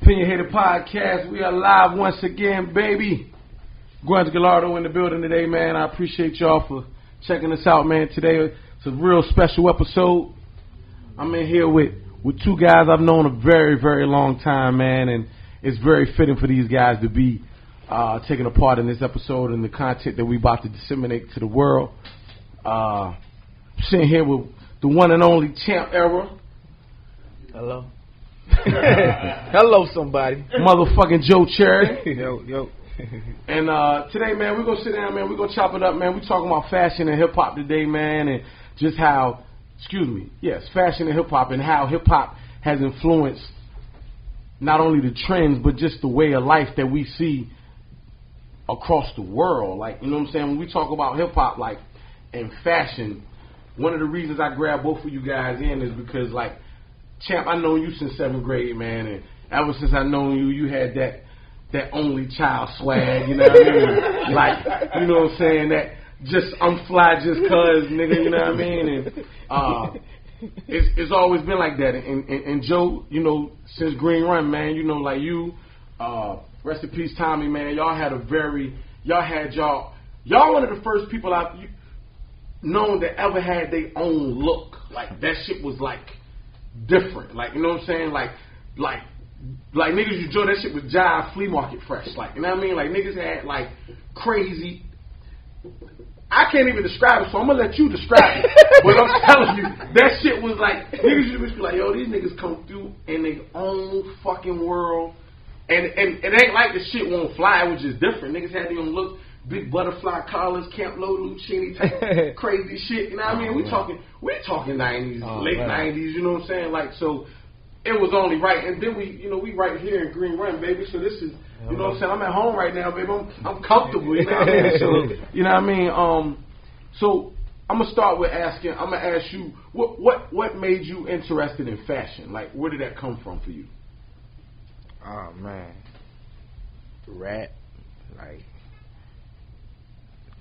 OpinionHated podcast. We are live once again, baby. Gwen Gallardo in the building today, man. I appreciate y'all for checking us out, man. Today it's a real special episode. I'm in here with two guys I've known a very, very long time, man, and it's very fitting for these guys to be taking a part in this episode and the content that we about to disseminate to the world. Sitting here with the one and only Champ Era. Hello. Hello, somebody. Motherfucking Joe Cherry. Yo. And today, man, we're going to sit down, man. We're going to chop it up, man. We're talking about fashion and hip-hop today, man, and just how, fashion and hip-hop and how hip-hop has influenced not only the trends, but just the way of life that we see across the world. Like, you know what I'm saying? When we talk about hip-hop, like, and fashion, one of the reasons I grabbed both of you guys in is because, like, Champ, I known you since 7th grade, man, and ever since I known you, you had that only child swag, you know what I mean? Like, you know what I'm saying? That just, I'm fly just cuz, nigga, you know what I mean? And it's always been like that. And Joe, you know, since Green Run, man, you know, like you, rest in peace, Tommy, man, y'all one of the first people I've known that ever had their own look. Like, that shit was, like, different. Like, you know what I'm saying? Like niggas you join that shit with Jive Flea Market Fresh. Like, you know what I mean? Like, niggas had, like, crazy. I can't even describe it, so I'm gonna let you describe it. But I'm telling you, that shit was like, niggas used to be like, yo, these niggas come through in their own fucking world. And it ain't like the shit won't fly, it was just different. Niggas had their own look. Big butterfly collars, Camp Lo Lucini type crazy shit. You know what I mean? We're talking 90s, late 90s. You know what I'm saying? Like, so it was only right. And then we right here in Green Run, baby. So this is, you know what I'm saying? I'm at home right now, baby. I'm comfortable. You know what I mean? So you know what I mean? So I'm gonna start with asking. I'm gonna ask you what made you interested in fashion? Like, where did that come from for you? Oh man,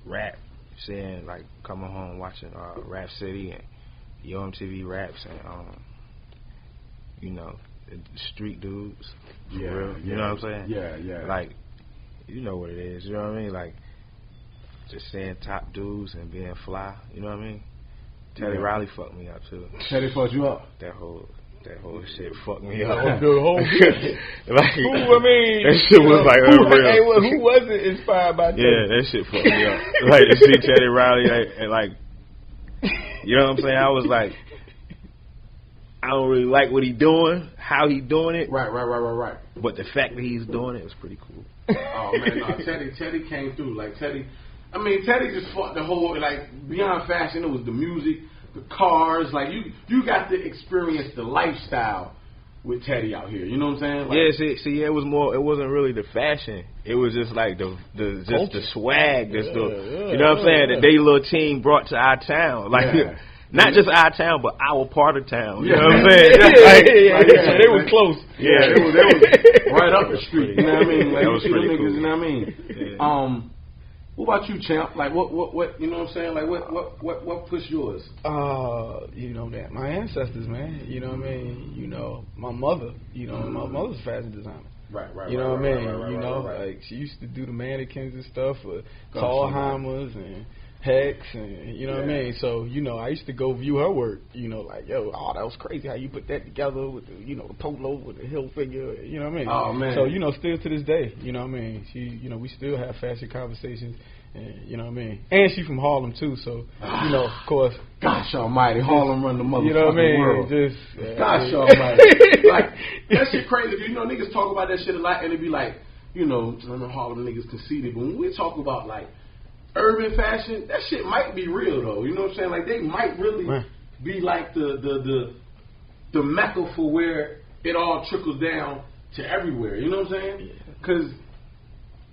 rap, seeing, like, coming home watching Rap City and UMTV Raps and you know, the street dudes, real, you know what I'm saying? Yeah. Like, you know what it is, you know what I mean? Like, just seeing top dudes and being fly, you know what I mean? Teddy Riley fucked me up too. Teddy fucked you up? That whole shit fucked me up. The whole shit. Like, that shit was like unreal. Who wasn't inspired by Teddy? Yeah, that shit fucked me up. Like, to see Teddy Riley and like, you know what I'm saying? I was like, I don't really like what he doing, how he doing it. Right. But the fact that he's doing it was pretty cool. Oh man, no, Teddy came through. Like, Teddy just fought the whole, like, beyond fashion. It was the music, the cars. Like, you got to experience the lifestyle with Teddy out here. You know what I'm saying? Like, see, it was more. It wasn't really the fashion. It was just like the swag. You know what I'm saying? That they little team brought to our town. Like. Yeah. Not just our town, but our part of town. You know what I'm saying? So they was close. Yeah, they was right up the street. You know what I mean? Like, that was pretty cool. Niggas, you know what I mean? Yeah. What about you, Champ? Like, what? You know what I'm saying? Like, what pushed yours? You know that my ancestors, man. You know what I mean? You know, my mother. You know, my mother's a fashion designer. Right. You know what I mean? Like, she used to do the mannequins and stuff for Tallheimers and Hex, and you know what I mean. So, you know, I used to go view her work. You know, like, that was crazy how you put that together with the, you know, the polo with the hill figure. You know what I mean? Oh man. So, you know, still to this day, you know what I mean. She, you know, we still have fashion conversations, and you know what I mean. And she's from Harlem too, so you know, of course. Gosh Almighty, Harlem run the motherfucking you know what I mean? world. Gosh Almighty, like, that shit crazy. You know, niggas talk about that shit a lot, and it be like, you know, I know Harlem niggas conceited, but when we talk about, like, urban fashion, that shit might be real though. You know what I'm saying? Like, they might really be like the mecca for where it all trickles down to everywhere. You know what I'm saying? Because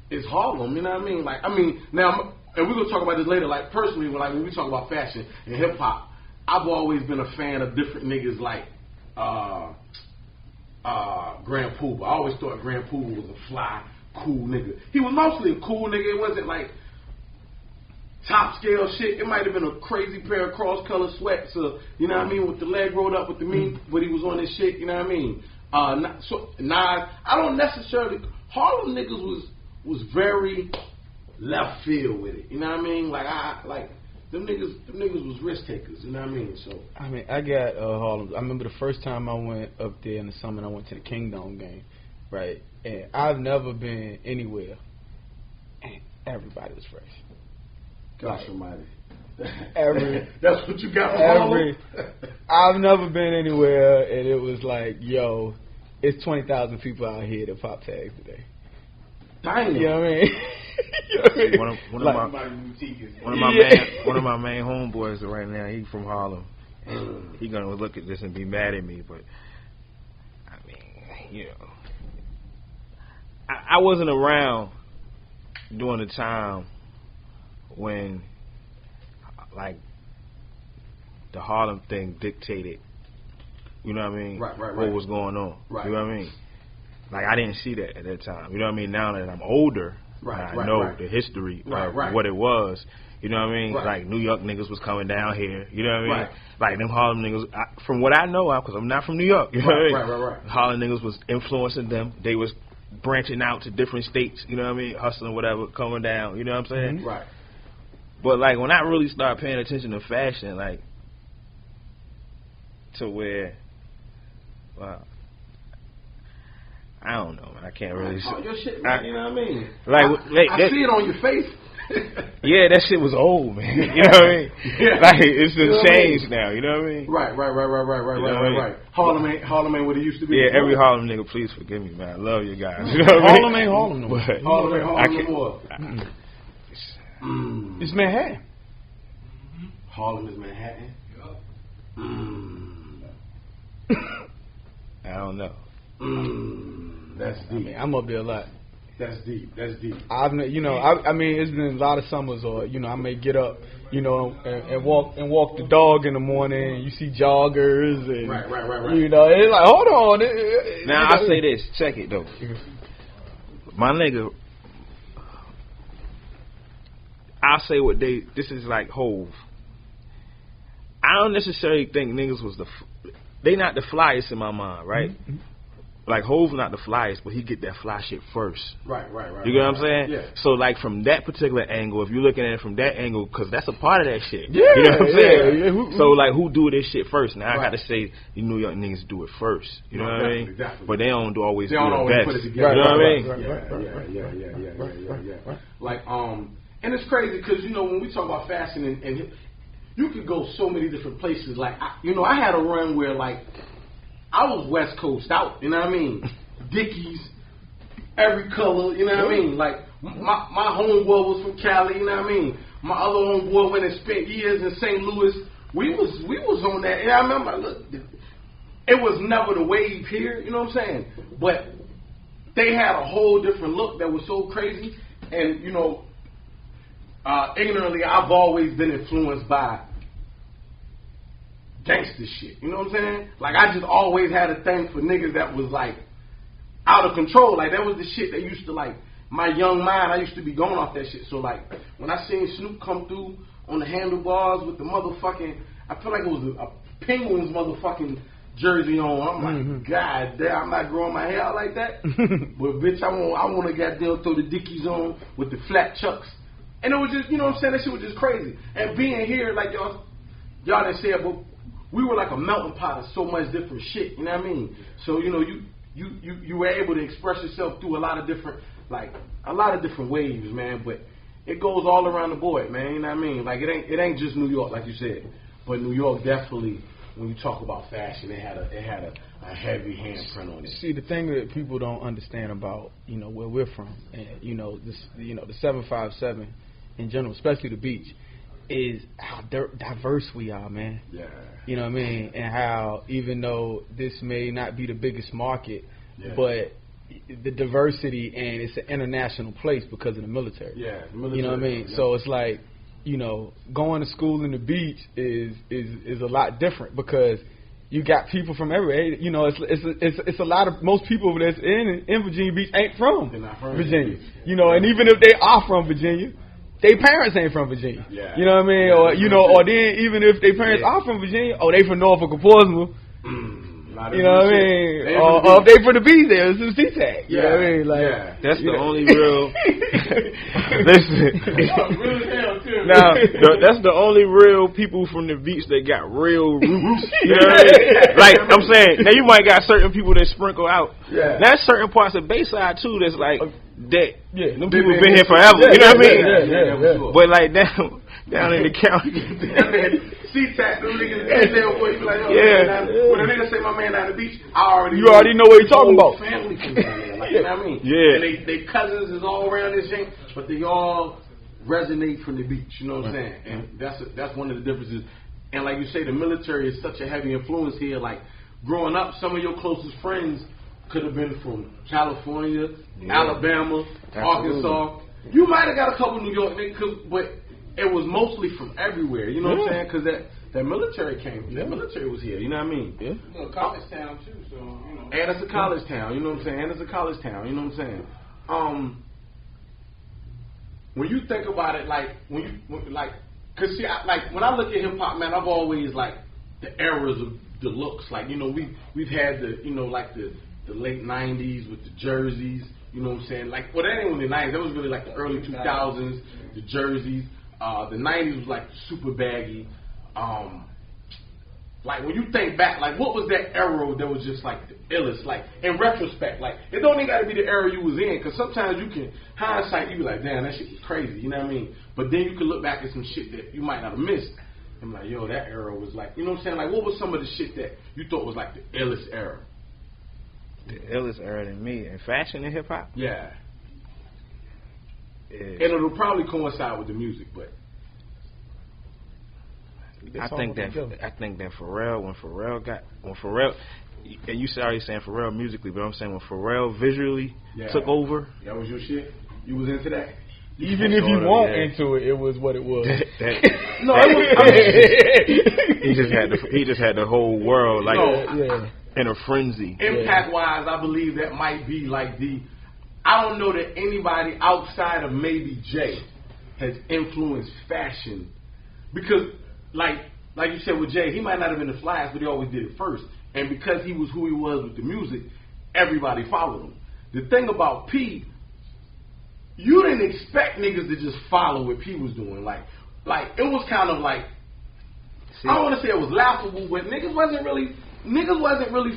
it's Harlem. You know what I mean? Like, I mean, now, and we're gonna talk about this later. Like, personally, when we talk about fashion and hip hop, I've always been a fan of different niggas like Grand Poobah. I always thought Grand Poobah was a fly, cool nigga. He was mostly a cool nigga. It wasn't like top scale shit. It might have been a crazy pair of cross color sweats, or, you know what I mean, with the leg rolled up with the meat, but he was on this shit, you know what I mean? I don't necessarily. Harlem niggas was very left field with it. You know what I mean? Like them niggas was risk takers. You know what I mean? So I mean, I got Harlem. I remember the first time I went up there in the summer. I went to the Kingdom game, right? And I've never been anywhere, and everybody was fresh. Gosh almighty. That's what you got from I've never been anywhere, and it was like, yo, it's 20,000 people out here that pop tags today. Damn. You know what I mean? You know what I mean? One of my main homeboys right now, he from Harlem. And he gonna look at this and be mad at me, but I mean, you know, I wasn't around during the time when like the Harlem thing dictated, you know what I mean? Right. What was going on? Right. You know what I mean? Like I didn't see that at that time. You know what I mean? Now that I'm older, I know the history of what it was. You know what I mean? Right. Like New York niggas was coming down here. You know what I mean? Right. Like them Harlem niggas. From what I know, because I'm not from New York. You know what I mean? Right. Harlem niggas was influencing them. They was branching out to different states. You know what I mean? Hustling, whatever, coming down. You know what I'm saying? Mm-hmm. Right. But like when I really started paying attention to fashion, like to where, wow. I don't know, man. I can't really. Your shit, man, you know what I mean? Like, I see it on your face. Yeah, that shit was old, man. You know what I mean? Yeah. Like it's You know changed now. You know what I mean? Right. Harlem ain't what it used to be. Yeah, before. every Harlem nigga, please forgive me, man. I love you guys. You know what I mean? Harlem ain't Harlem no more. Harlem ain't Harlem no more. It's Manhattan. Harlem is Manhattan. I don't know. That's deep. I mean, I'm up there a lot. That's deep. I mean, it's been a lot of summers, or I may get up, and walk the dog in the morning. And you see joggers, and right. It's like, hold on. Now I say this, check it though. My nigga, I'll say what this is like Hove. I don't necessarily think niggas was they not the flyest in my mind, right? Mm-hmm. Like Hove not the flyest, but he get that fly shit first. Right. You get what I'm saying? Yeah. So like from that particular angle, if you're looking at it from that angle, because that's a part of that shit. Yeah. You know what I'm saying? Yeah. So like who do this shit first? Now I got to say the New York niggas do it first. You know what I mean? Definitely. But they don't always do it always best. put it together. You know what I mean? Yeah. Like and it's crazy because when we talk about fashion and you could go so many different places. Like I had a run where like I was West Coast out. You know what I mean? Dickies, every color, you know what I mean? Like my homeboy was from Cali, you know what I mean? My other homeboy went and spent years in St. Louis. We was on that. And I remember, look, it was never the wave here, you know what I'm saying? But they had a whole different look that was so crazy. And ignorantly, I've always been influenced by gangster shit. You know what I'm saying? Like I just always had a thing for niggas that was like out of control. Like that was the shit that used to like my young mind. I used to be going off that shit. So like when I seen Snoop come through on the handlebars with the motherfucking, I feel like it was a Penguins motherfucking jersey on. I'm like, God damn, I'm not growing my hair out like that. But bitch, I want to goddamn throw the Dickies on with the flat chucks. And it was just, you know what I'm saying? That shit was just crazy. And being here, like y'all didn't say it, but we were like a melting pot of so much different shit. You know what I mean? So you were able to express yourself through a lot of different waves, man. But it goes all around the board, man. You know what I mean? Like it ain't just New York, like you said. But New York definitely, when you talk about fashion, it had a heavy handprint on it. See, the thing that people don't understand about where we're from, and the 757 in general, especially the beach, is how diverse we are, man. Yeah. You know what I mean? And how even though this may not be the biggest market, but the diversity, and it's an international place because of the military. Yeah, the military. You know what I mean? Yeah. So it's like, going to school in the beach is a lot different because you got people from everywhere. It's a lot of, most people that's in Virginia Beach ain't from Virginia. And even if they are from Virginia, their parents ain't from Virginia. Yeah. You know what I mean? Or then even if their parents are from Virginia, they from Norfolk or Portsmouth. You know what I mean? Or if they for the bees there, it's some C-Tag. You know what I mean? Like, that's the only real. Listen. Now, that's the only real people from the beach that got real roots. You know what I mean? Like, I'm saying, now you might got certain people that sprinkle out. Yeah. There's certain parts of Bayside, too, that's like, that. Yeah. Them people been here forever. You know what I mean? But, like, down in the county. C-Tag, them niggas, you be like, when a nigga say my man down the beach, you already know what he's talking about. Family from down there, like, you know what I mean? Yeah. And they cousins is all around this thing, but they all resonate from the beach, you know what I'm saying? And that's one of the differences. And like you say, the military is such a heavy influence here. Like, growing up, some of your closest friends could have been from California, Alabama, Arkansas. You might have got a couple New York niggas, but it was mostly from everywhere, you know what I'm saying? Because that military came, that military was here, you know what I mean? Yeah. Well, college town too, so, you know. And it's a college town, you know what I'm saying? And it's a college town, you know what I'm saying? When you think about it, like, cause see, when I look at hip hop, man, I've always, like, the eras of the looks, like, you know, we've had the, you know, like the late 90s with the jerseys, you know what I'm saying? Like, well, that ain't really the 90s, that was really like the early 2000s, the jerseys. The 90s was like super baggy. Like when you think back, like what was that era that was just like the illest? Like in retrospect, like it don't even got to be the era you was in, because sometimes you can hindsight, you be like, damn, that shit was crazy, you know what I mean? But then you can look back at some shit that you might not have missed. I'm like, yo, that era was like, you know what I'm saying? Like what was some of the shit that you thought was like the illest era? The illest era to me in fashion and hip hop. Yeah. And it'll probably coincide with the music, but I think that Pharrell, when Pharrell, and you already saying Pharrell musically, but I'm saying when Pharrell visually took over. That was your shit? You was into that? Even if you weren't into it, it was what it was. No, it was. He just had the whole world like in a frenzy. Impact wise, I believe that might be like I don't know that anybody outside of maybe Jay has influenced fashion, because like you said with Jay, he might not have been the flyest, but he always did it first. And because he was who he was with the music, everybody followed him. The thing about P, you didn't expect niggas to just follow what P was doing. Like it was kind of like, I don't want to say it was laughable, but niggas wasn't really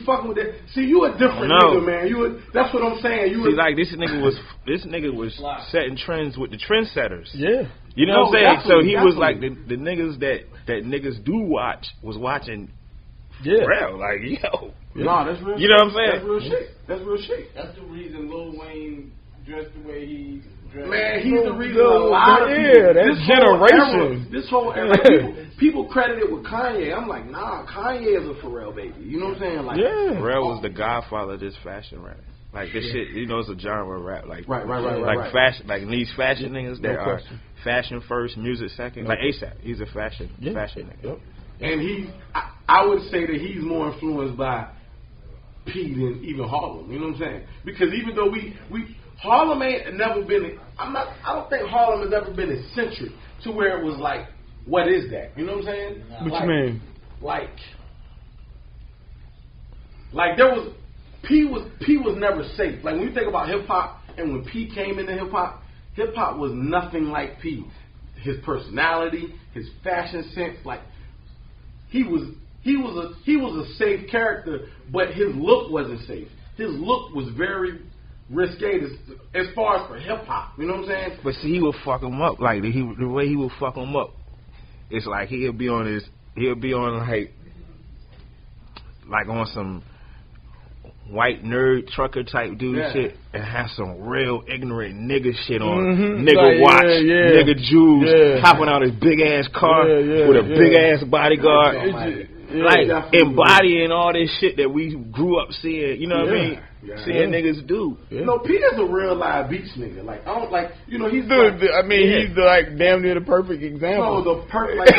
fucking with that. See, you a different nigga, man. That's what I'm saying. Like this nigga was setting trends with the trendsetters. Yeah. You know what I'm saying? So he was like the niggas that niggas do watch was watching. Yeah. Real, like, yo. No, that's real. You know what I'm saying? That's real shit. That's real shit. That's the reason Lil Wayne dressed the way he dressed. Man, he's the reason a lot of people. This generation. This whole era. People credit it with Kanye. I'm like, nah, Kanye is a Pharrell baby. You know what I'm saying? Like, Pharrell was the godfather of this fashion rap. Like this shit, you know, it's a genre of rap. Like right. Fashion, like these fashion niggas that are fashion first, music second. Like ASAP, he's a fashion nigga. Yep. And I would say that he's more influenced by P than even Harlem. You know what I'm saying? Because even though Harlem ain't never been. I don't think Harlem has ever been eccentric to where it was like, what is that? You know what I'm saying? What you mean? Like there was P was never safe. Like when you think about hip hop, and when P came into hip hop was nothing like P. His personality, his fashion sense, like he was a safe character, but his look wasn't safe. His look was very risque as far as for hip hop. You know what I'm saying? But see, he would fuck him up. Like the way he would fuck him up, it's like he'll be on like on some white nerd trucker type dude shit, and have some real ignorant nigga shit on, nigga watch, nigga Jews, hopping out his big ass car with a big ass bodyguard, like embodying all this shit that we grew up seeing. You know what I mean? Seeing niggas do. No, P is a real live beach nigga. Like I don't like, you know, he's he's like damn near the perfect example. No, the perfect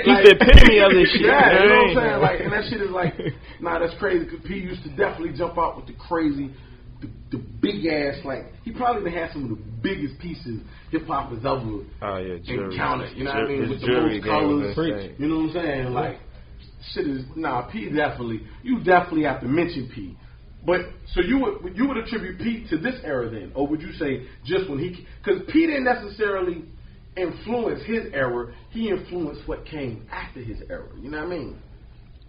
he's the epitome of this shit. Yeah, you know what I'm saying? Like, and that shit is like, nah, that's crazy. Because P used to definitely jump out with the crazy, the big ass. Like he probably had some of the biggest pieces hip hop has ever encountered. You know what I mean? With the most colors. You know what I'm saying? Like, shit is P definitely. You definitely have to mention P. But so you would attribute P to this era then, or would you say just when he? Because P didn't necessarily influence his era. He influenced what came after his era. You know what I mean?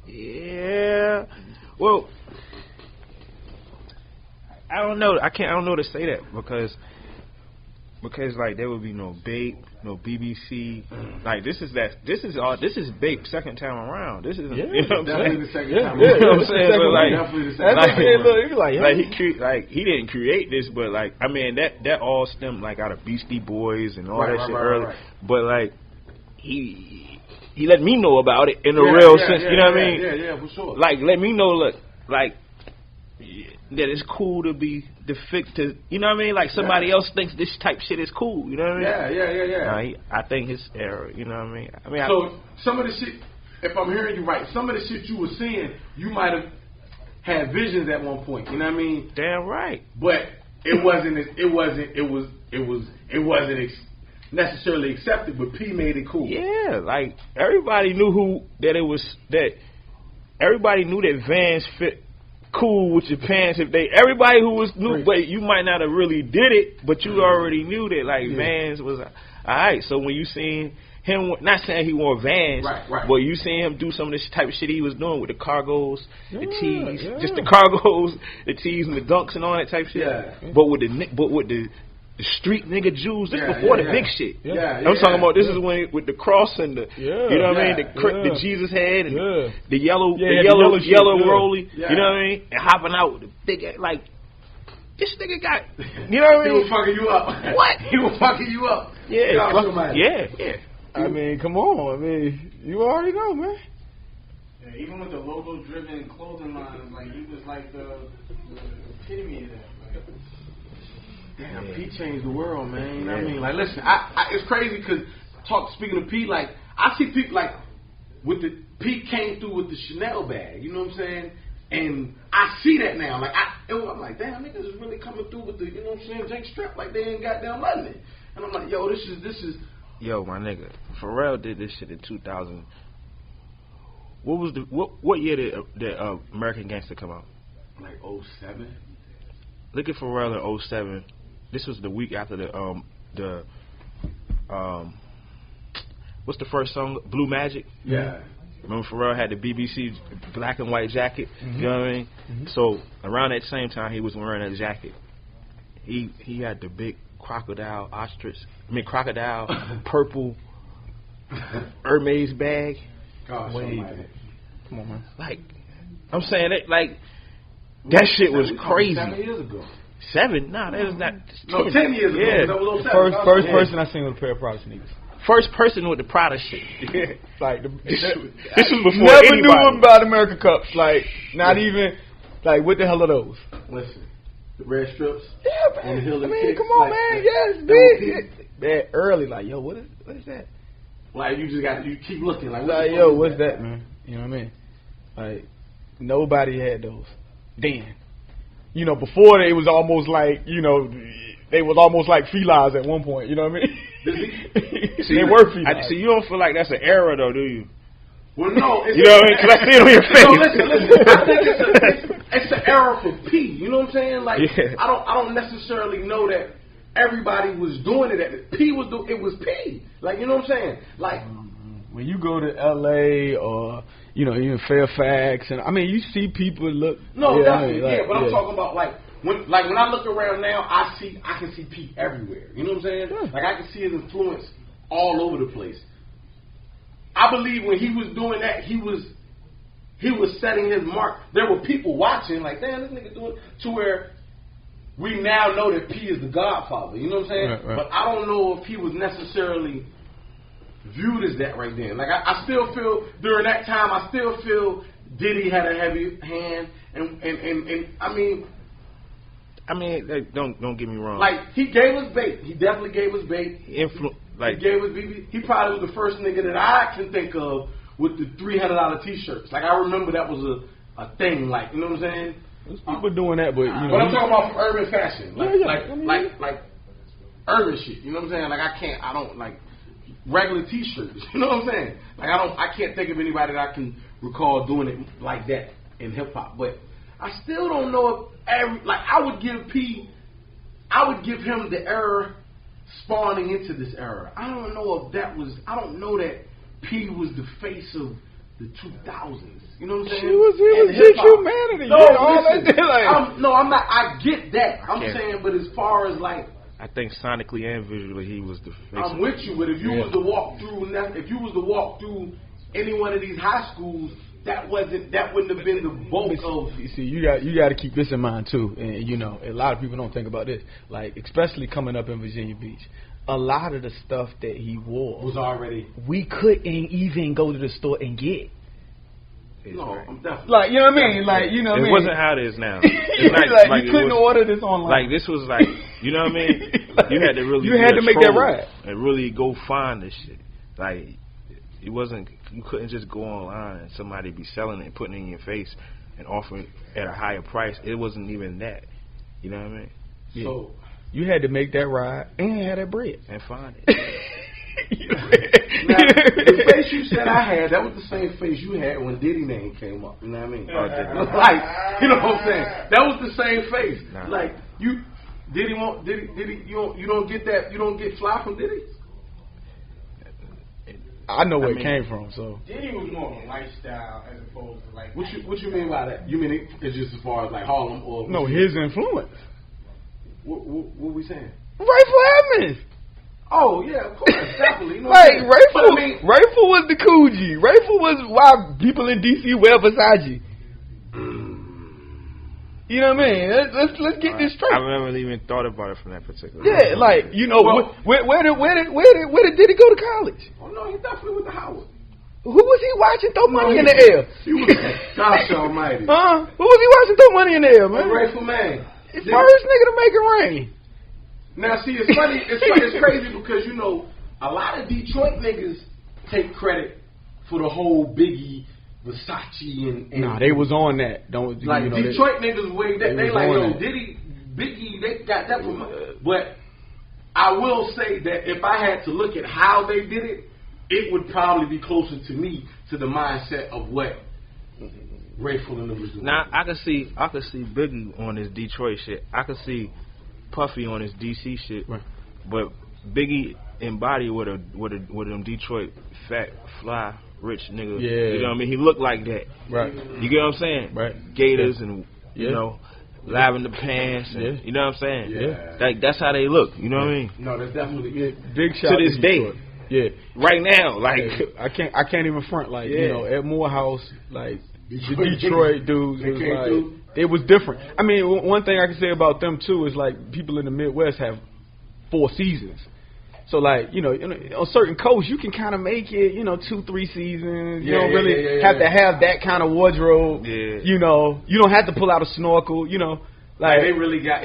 Yeah. Well, I don't know. I don't know to say that because like there would be no Bape, no BBC. Like this is Bape second time around. This is you know what I'm saying? The second time. You know what I'm saying? But Definitely the second time. He didn't create this, but like I mean that all stemmed like out of Beastie Boys and all that shit early. Right. But like he let me know about it in a real sense. You know what I mean? Yeah, for sure. Like let me know like that it's cool to be to you know what I mean? Like somebody else thinks this type shit is cool. You know what I mean? Yeah. I think his era. You know what I mean? So some of the shit, if I'm hearing you right, some of the shit you were seeing, you might have had visions at one point. You know what I mean? Damn right. But it wasn't necessarily accepted. But P made it cool. Yeah, like everybody knew everybody knew that Vans fit cool with your pants. Everybody who was knew, but you might not have really did it, but you already knew that like Vans was alright. So when you seen him, not saying he wore Vans, right. but you seen him do some of this type of shit he was doing with the cargos, the tees, just the cargos, the tees and the dunks and all that type of shit. Yeah. But with the street nigga Jews, this before the big shit. I'm talking about this is when with the cross and the you know what I mean, the Jesus head and the yellow rolly, you know what I mean, and hopping out with the big like this nigga got, you know what I mean? He was fucking you up. What? He was fucking you up. Yeah. I mean, come on. I mean, you already know, man. Yeah, even with the logo-driven clothing lines, like he was like the epitome of that. Damn, P changed the world, man. You know what I mean? Like, listen, it's crazy because speaking of P, like, I see people like P came through with the Chanel bag. You know what I'm saying? And I see that now. Like, I'm like, damn, niggas is really coming through with the, you know what I'm saying, Jake Strap like they ain't got down London. And I'm like, yo, this is. Yo, my nigga, Pharrell did this shit in 2000. What year did American Gangster come out? Like 07. Look at Pharrell in 07. This was the week after what's the first song? Blue Magic? Yeah. Remember Pharrell had the BBC black and white jacket? You know what I mean? So around that same time he was wearing that jacket. He had the big crocodile purple Hermes bag. Gosh, come on, man. Like I'm saying that like that shit was crazy. 7 years ago. 7? Nah, that was not. 10 years ago. Yeah. The first person I seen with a pair of Prada sneakers. First person with the Prada shit. Yeah. Like this was before never anybody. knew about American Cups. Like not even like what the hell are those? Listen, the red strips. Yeah, man. And the Hillary I mean, kicks, come on, like, man. Yes, big. That early, like, yo, what is that? Like you keep looking like yo, what's that, man? You know what I mean? Like nobody had those. Then. You know, before they was almost like, you know, they was almost like felines at one point. You know what I mean? See, they were felines. So you don't feel like that's an era, though, do you? Well, no. You know what I mean? Because I see it on your face. No, listen. I think it's an era for P. You know what I'm saying? Like, I don't necessarily know that everybody was doing it. It was P. Like, you know what I'm saying? Like, when you go to L.A. or you know even Fairfax, and I mean you see people look. No, definitely, but I'm talking about when I look around now, I can see P everywhere. You know what I'm saying? Yeah. Like I can see his influence all over the place. I believe when he was doing that, he was setting his mark. There were people watching, like, damn, this nigga doing to where we now know that P is the Godfather. You know what I'm saying? Right. But I don't know if he was necessarily viewed as that right then. Like I still feel during that time, I still feel Diddy had a heavy hand, and I mean, like, don't get me wrong. Like he gave us bait. He definitely gave us bait. He gave us BB. He probably was the first nigga that I can think of with the $300 T-shirts. Like I remember that was a thing. Like you know what I'm saying? There's people doing that, but you know. But I'm talking about from urban fashion, like urban shit. You know what I'm saying? Like I don't like. regular T-shirts. You know what I'm saying? Like I can't think of anybody that I can recall doing it like that in hip hop. But I still don't know if I would give him the era spawning into this era. I don't know that P was the face of the 2000s. You know what I'm saying? He was Big Humanity. I'm not. I get that. I'm saying, but as far as like, I think sonically and visually, he was the face. I'm with you, but if you was to walk through any one of these high schools, that wouldn't have been the bulk of. You see, you got to keep this in mind too, and you know, a lot of people don't think about this. Like, especially coming up in Virginia Beach, a lot of the stuff that he wore was already. We couldn't even go to the store and get. No, I'm definitely. Like, you know what I mean? Like, you know what I mean? It wasn't how it is now. It's like you couldn't order this online. Like, this was like, you know what I mean? You had to really. You had to make that right and really go find this shit. Like, it wasn't. You couldn't just go online and somebody be selling it and putting it in your face and offering it at a higher price. It wasn't even that. You know what I mean? Yeah. So you had to make that ride and have that bread and find it. Now, the face you said I had, that was the same face you had when Diddy name came up. You know what I mean? Like, you know what I'm saying? That was the same face. Nah. Like, you don't get that. You don't get fly from Diddy. I know where it came from. So Diddy was more of a lifestyle as opposed to like. What you mean by that? You mean it's just as far as like Harlem or no his influence? What we saying? Rifle Evans. Oh yeah, of course, definitely. You know like Rifle was the cool G. Rifle was why people in DC wear Versace. You know what I mean? Let's get this straight. I never even thought about it from that particular. Yeah, like you know, where did he go to college? Oh no, he definitely went to Howard. Who was he watching throw money in the air? He was gosh almighty. Who was he watching throw money in the air, man? Rifle man. First nigga to make it rain. Now, see, it's funny. It's crazy because, you know, a lot of Detroit niggas take credit for the whole Biggie, Versace, and nah, they was on that. Don't like you know, Detroit niggas way that they like yo Diddy, Biggie, they got that from. But I will say that if I had to look at how they did it, it would probably be closer to me to the mindset of what Rayful and them was doing. Now I could see Biggie on his Detroit shit. I could see Puffy on his DC shit, right. But Biggie embodied with them Detroit fat, fly, rich nigga. Yeah. You know what I mean? He looked like that. Right. You get what I'm saying? Right. Gators and you know, lavender pants. And, you know what I'm saying? Yeah. Like that's how they look. You know what I mean? No, that's definitely big shout to this day. Yeah. Right now, like I can't even front like you know at Morehouse like the Detroit dudes was like. It was different. I mean, one thing I can say about them too is like people in the Midwest have 4 seasons. So like you know on certain coasts you can kind of make it 2-3 seasons. You don't really have to have that kind of wardrobe. Yeah. You know you don't have to pull out a snorkel. You know like they really got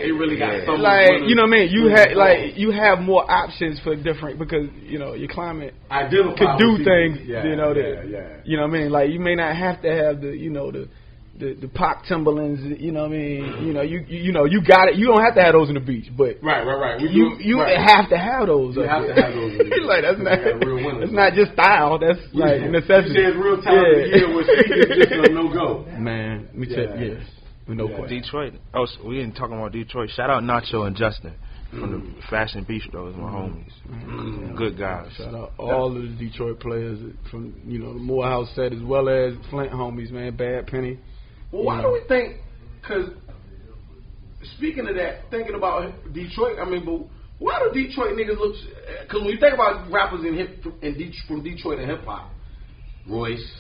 something. Like you know what I mean. You have more options for different because your climate could do things. Yeah, you know that you know what I mean. Like you may not have to have the Pac Timberlands, you know what I mean? You got it. You don't have to have those in the beach, but right. You have to have those. You have to have those. In the beach. Like that's not just style. That's like necessity. You said real time of the year where speed is just a no go. Man, let me tell you, no question. Detroit. Oh, so we didn't talk about Detroit. Shout out Nacho and Justin from the Fashion Bistro. My homies, good guys. Shout out all of the Detroit players from the Morehouse set as well as Flint homies, man. Bad Penny. Well, why do we think? Because speaking of that, thinking about Detroit, I mean, but why do Detroit niggas look? Because when you think about rappers from Detroit and hip hop, Royce,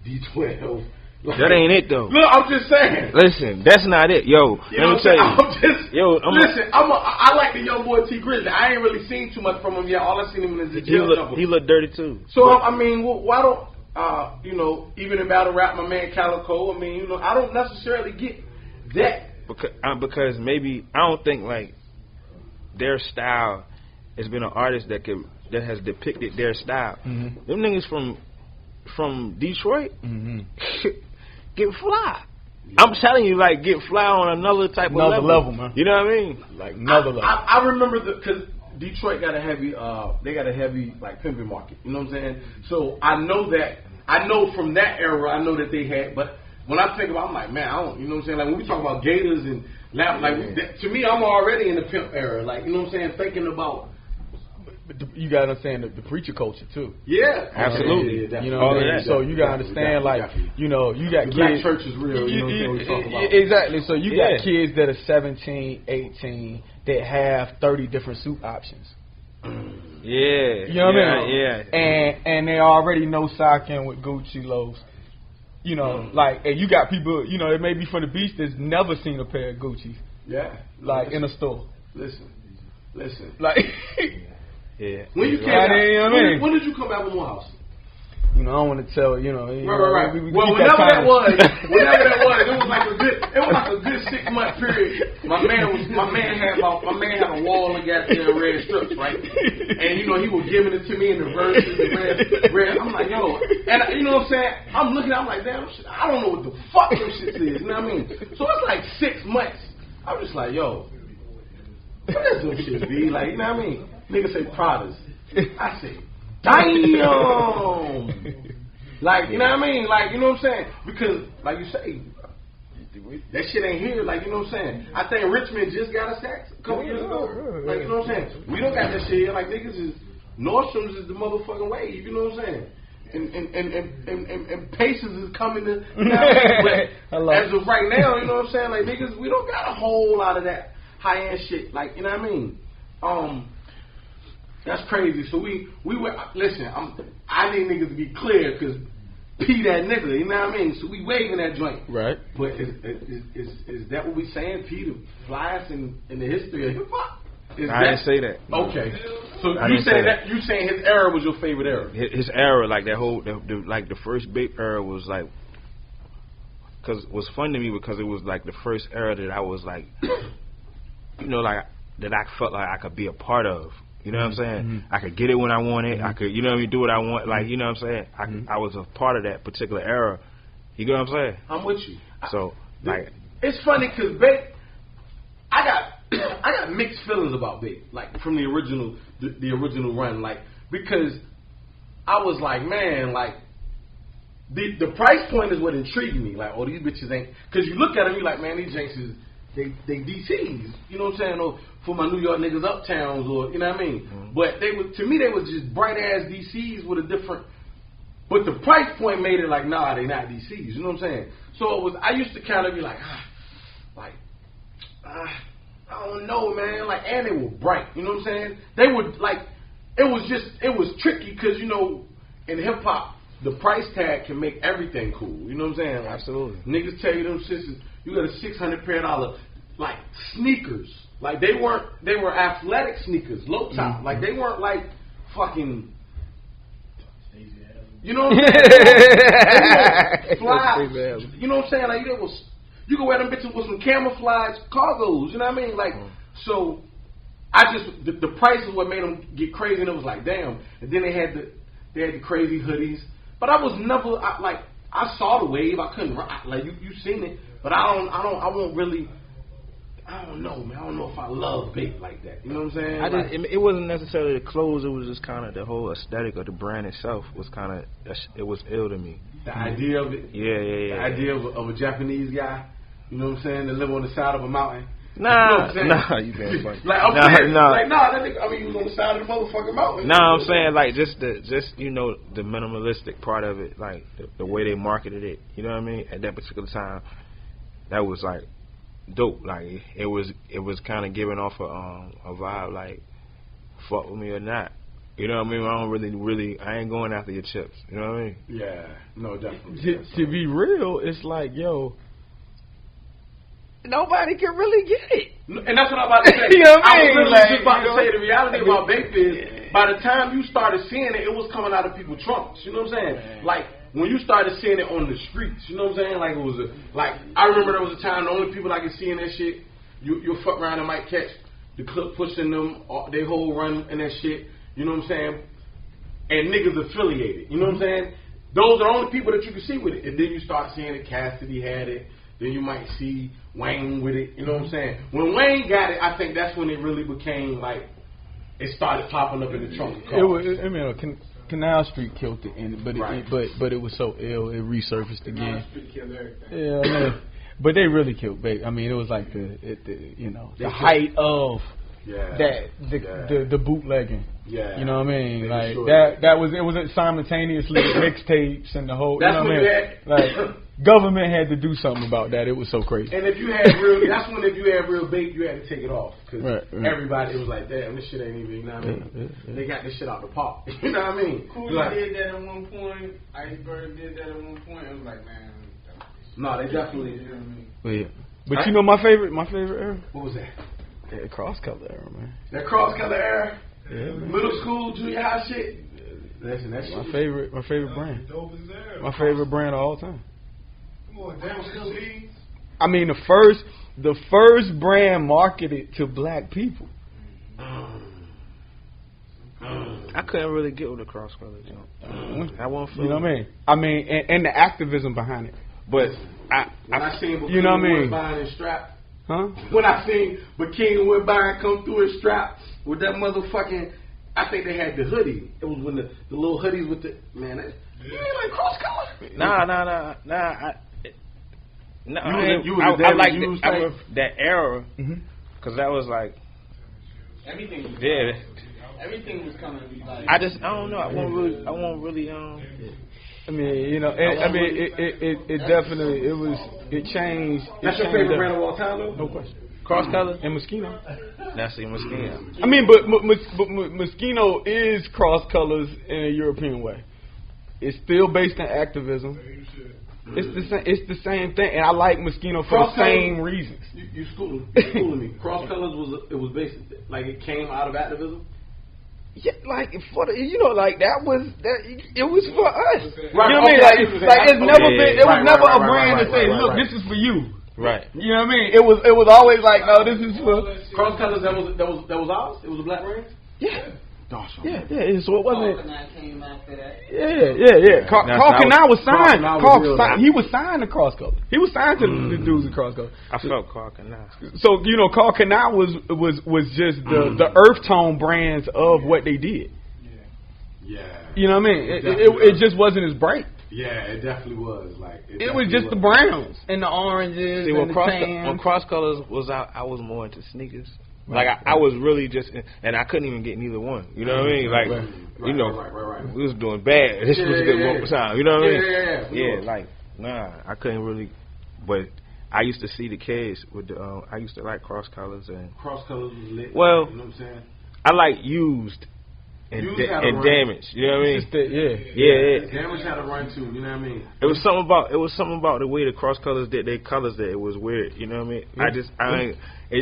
D12. That ain't it though. Look, I'm just saying. Listen, that's not it, yo. Let me tell you. I like the young boy T Grizzly. I ain't really seen too much from him yet. All I seen him in is the jail number. He look dirty too. So I mean, why don't? Even in battle rap, my man Calico. I mean, I don't necessarily get that because maybe I don't think like their style has been an artist that has depicted their style. Mm-hmm. Them niggas from Detroit get fly. Yeah. I'm telling you, like get fly on another level, man. You know what I mean? Like another level. I remember because Detroit got a heavy, they got a heavy like pimping market. You know what I'm saying? So I know that. I know from that era. I know that they had, but when I think about, it, I'm like, man, I don't. You know what I'm saying? Like when we talk about Gators and to me, I'm already in the pimp era. Like you know what I'm saying? Thinking about. You gotta understand the preacher culture too. Yeah, absolutely. Yeah, you know what I mean? So you gotta understand, like, you know, you got the kids. Black church is real. You know what I'm saying? We talk about. Exactly. So you got kids that are 17, 18 that have 30 different suit options. Yeah. You know what I mean? Yeah. And they already know socking with Gucci lows. You know, like, and you got people, you know, they may be from the beach that's never seen a pair of Gucci's. Yeah. Like in a store. Listen. Like. Yeah. When you came out, when did you come out with Morehouse? You know, I don't want to tell. You know, right. Well, whenever that was, it was like a good 6 month period. My man had a wall of goddamn red strips, right? And you know he was giving it to me in the verses, the red. I'm like, yo, and you know what I'm saying? I'm looking, I'm like, damn, shit, I don't know what the fuck them shit is. You know what I mean? So it's like 6 months. I'm just like, yo, what is them shit be? Like, you know what I mean? Niggas say Pradas. I say, damn. Like, you know what I mean? Like, you know what I'm saying? Because, like you say, that shit ain't here. Like, you know what I'm saying? I think Richmond just got a Saks a couple years ago. Like, you know what I'm saying? We don't got that shit here. Like, niggas is, Nordstrom's is the motherfucking wave. You know what I'm saying? And Pacers is coming to, you know what I mean? But as of right now, you know what I'm saying? Like, niggas, we don't got a whole lot of that high-end shit. Like, you know what I mean? That's crazy. So we were, listen, I need niggas to be clear because P that nigga, you know what I mean? So we waving that joint. Right. But is that what we saying? P the flyest in the history of hip hop? I didn't say that. Okay. So you saying that you saying his era was your favorite era? His era, like that whole, like the first big era was like, because it was fun to me because it was like the first era that I was like, you know, like that I felt like I could be a part of. You know what I'm saying? Mm-hmm. I could get it when I want it. I could, you know what I mean, do what I want. Like, you know what I'm saying? I was a part of that particular era. You know what I'm saying? I'm with you. So, like, it's funny because Big, I got mixed feelings about Big, like from the original run, like because I was like, man, like the price point is what intrigued me. Like, oh, these bitches ain't, because you look at them, you like, man, these janks is they DCs. You know what I'm saying? Or for my New York niggas uptowns, or you know what I mean. Mm-hmm. But they were, to me, they was just bright ass DCs with a different. But the price point made it like, nah, they not DCs. You know what I'm saying? So it was. I used to kind of be like, I don't know, man. Like, and they were bright. You know what I'm saying? They were like, it was tricky because you know, in hip hop, the price tag can make everything cool. You know what I'm saying? Like, absolutely. Niggas tell you them sisters, you got a $600 pair like sneakers. Like they were athletic sneakers, low top. Mm-hmm. Like they weren't like fucking. You know what I'm saying? Fly. You know what I'm saying? Like you could wear them bitches with some camouflage cargos. You know what I mean? Like so. I just the price is what made them get crazy, and it was like damn. And then they had the crazy hoodies, but I was never I saw the wave. I couldn't like you seen it, but I won't really. I don't know, man. I don't know if I love Big like that. You know what I'm saying? It wasn't necessarily the clothes. It was just kind of the whole aesthetic of the brand itself was kind of, it was ill to me. The idea of it. Yeah. The idea of a Japanese guy. You know what I'm saying? To live on the side of a mountain. Nah, you being funny. That nigga, I mean, he was on the side of the motherfucking mountain. Nah, I'm saying like just you know the minimalistic part of it, like the way they marketed it. You know what I mean? At that particular time, that was like dope. Like it was kind of giving off a vibe like fuck with me or not. You know what I mean? I don't really I ain't going after your chips. You know what I mean? Yeah, no, definitely. To be real, it's like yo. Nobody can really get it. And that's what I'm about to say. You know what I mean? I was literally just about to say the reality about Bape is by the time you started seeing it, it was coming out of people's trunks. You know what I'm saying? Like when you started seeing it on the streets, you know what I'm saying? Like it was I remember there was a time the only people I could see in that shit, you'll fuck around and might catch the clip pushing them, they whole run and that shit. You know what I'm saying? And niggas affiliated. You know what I'm saying? Those are the only people that you can see with it. And then you start seeing it. Cassidy had it. Then you might see Wayne with it. You know what I'm saying? When Wayne got it, I think that's when it really became like it started popping up in the trunk of cars. It was, I mean, Canal Street killed it, but it was so ill, it resurfaced again. Canal Street killed everything. Yeah, I mean, but they really killed Baby. I mean, it was like the height of the bootlegging. Yeah, you know what I mean? Like sure that was simultaneously mixtapes and the whole. That's you know what I mean? Like government had to do something about that. It was so crazy. And if you had real bait, you had to take it off because everybody was like, damn, this shit ain't even. You know what I mean? They got this shit out the park. You know what I mean? Cooley did that at one point. Iceberg did that at one point. It was like, man. No, they definitely. You know what I mean? But you know my favorite era? What was that? Yeah, cross color era, man. That cross color era. Yeah, middle school, junior high shit. Listen, that shit. My favorite brand. My favorite brand of all time. Come on, damn. I mean, the first brand marketed to black people. I couldn't really get with the cross colors, you know. I won't feel. You know what I mean? I mean, and the activism behind it. But I seen you know what I mean? Buying his strap. Huh? When I seen Bikini went by and come through his strap with that motherfucking, I think they had the hoodie. It was when the little hoodies with the man. You ain't like cross color? Nah. I like that era because that was like everything. Everything was coming. Like, I don't know. I won't really. I mean, you know, it definitely it changed. That's your favorite brand of all time, though? No question. Cross color and Moschino. That's the Moschino. I mean, but Moschino is cross colors in a European way. It's still based on activism. It's the same thing, and I like Moschino for the same reasons. You schooling me. Cross colors was based like it came out of activism. Yeah, like for the, you know, like that was it was for us. Right, you know what I mean? Like it's never been. It was never a brand to say, look, this is for you. Right. You know what I mean? It was always like, no, this is for cross colors. That was ours. It was a black brand. Yeah. Yeah. So it wasn't. Came after that. Yeah. Carl Canal was signed. He was signed to Cross Color. He was signed to the dudes at Cross Color. I felt Carl Canal. So you know, Carl Canal was just the earth tone brands of what they did. Yeah. You know what I mean? It just wasn't as bright. Yeah, it definitely was. Like it was just the browns and the oranges. See, and the tans. when Cross Colors was out, I was more into sneakers. Like I was really just, and I couldn't even get neither one. You know what I mean? Like, you know, we was doing bad. This was a good time. You know what I mean? Yeah. Like, nah, I couldn't really. But I used to see the kids with the. I used to like cross colors and. Cross colors was lit. Well, you know what I'm saying? I like used. And damage, you know what I mean? Yeah. Damage had a run too, you know what I mean? It was something about the way the cross colors did their colors that it was weird, you know what I mean? It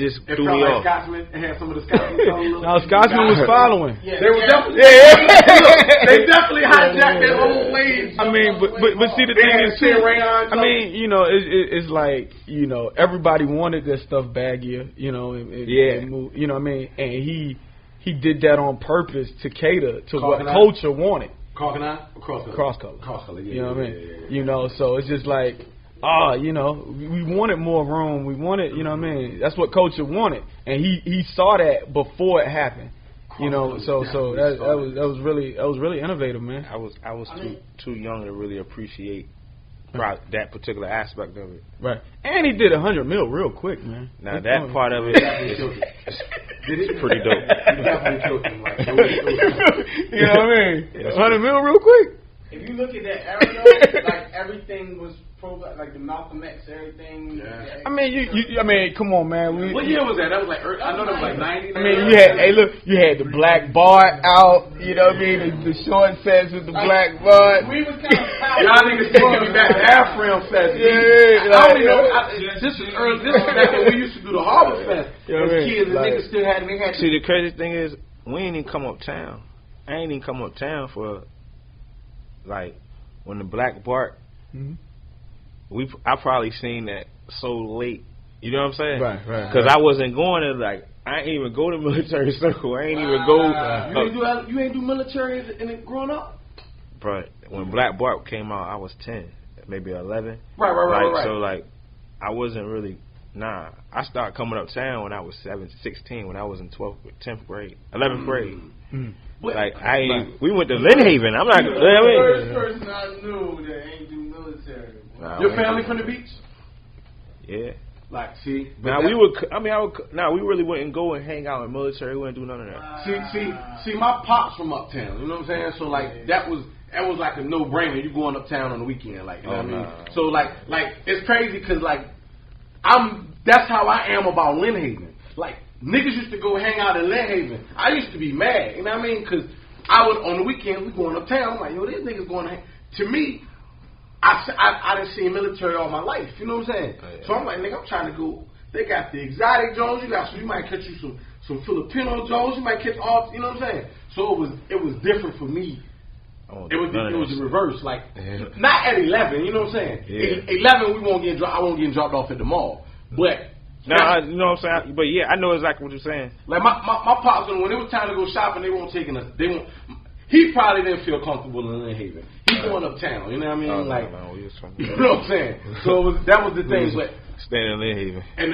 just threw me off. Scotsman, it had some of the Scotsman colors. No, Scotsman was following. Yeah, they were definitely. They definitely hijacked their old ways. I mean, but see the thing is too. I mean, you know, it's like, you know, everybody wanted their stuff baggier, you know, you know what I mean, and he did that on purpose to cater to what culture wanted. Cross color. Cross color. Yeah, you know what I mean? You know, so it's just like, you know, we wanted more room. We wanted, you know what I mean? That's what culture wanted, and he saw that before it happened. You know, so that was really innovative, man. I was too young to really appreciate that particular aspect of it. Right, and he did 100 mil real quick, man. Now that part of it is pretty dope. He definitely killed him. Like, you know what I mean? 100 mil real quick. If you look at that era, though, like everything was like the Malcolm X, everything. Yeah. I mean, I mean, come on, man. What year was that? That was like, I know that was like 90. I mean, you had the black bar out. You know what I mean? The short sets with the black bar. We was kind of y'all niggas taking me back to Afrim Fest. Yeah, I don't know. This is early. This is back when we used to do the Harbor Fest. As kids, the niggas still had. See, the crazy thing is, we ain't even come uptown. I ain't even come uptown for like when the Black Bart. I probably seen that so late. You know what I'm saying? Right. Because I wasn't going to like. I ain't even go to military circle. I ain't even go. You ain't do military in it growing up. But when Black Bart came out, I was 10, maybe 11. Right. So like, I wasn't really Nah, I started coming uptown when I was 16, when I was in 10th grade, 11th grade. Like we went to Lynn Haven. I'm not. You the first person I knew that ain't do military. Your family from the beach? Yeah. Like, see, now we would. We really wouldn't go and hang out in military. We wouldn't do none of that. See, my pops from uptown. You know what I'm saying? So like that was like a no-brainer. You going uptown on the weekend, like you know what I mean? So like it's crazy because like that's how I am about Lynn Haven. Like niggas used to go hang out in Lynn Haven. I used to be mad. You know what I mean? Because I would on the weekend we going uptown. I'm like, yo, these niggas going to hang. To me, I didn't see military all my life. You know what I'm saying? Oh, yeah. So I'm like, nigga, I'm trying to go. They got the exotic Jones. You might catch you some Filipino Jones. You might catch all. You know what I'm saying? So it was different for me. It was the reverse. Like not at 11. You know what I'm saying? Yeah. 11 I won't get dropped off at the mall. But you know what I'm saying? But yeah, I know exactly what you're saying. Like my pops, when it was time to go shopping, they won't taking us. They won't. He probably didn't feel comfortable in Lynn Haven. He going uptown, you know what I mean? You know what I'm saying? So that was the thing. But staying in Lynn Haven. And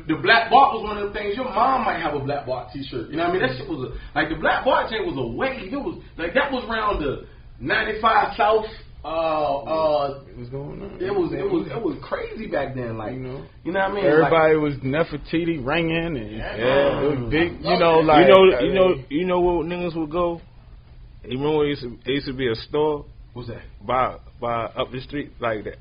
the black bar was one of the things. Your mom might have a black bar T-shirt. You know what I mean? That shit was like the black bar chain was a wave. It was like that was around the 95 South. It was going on. It was crazy back then. Like you know what I mean? Everybody was Nefertiti ringing and it was big. You know where niggas would go. You remember there used to be a store? What's that? By up the street, like the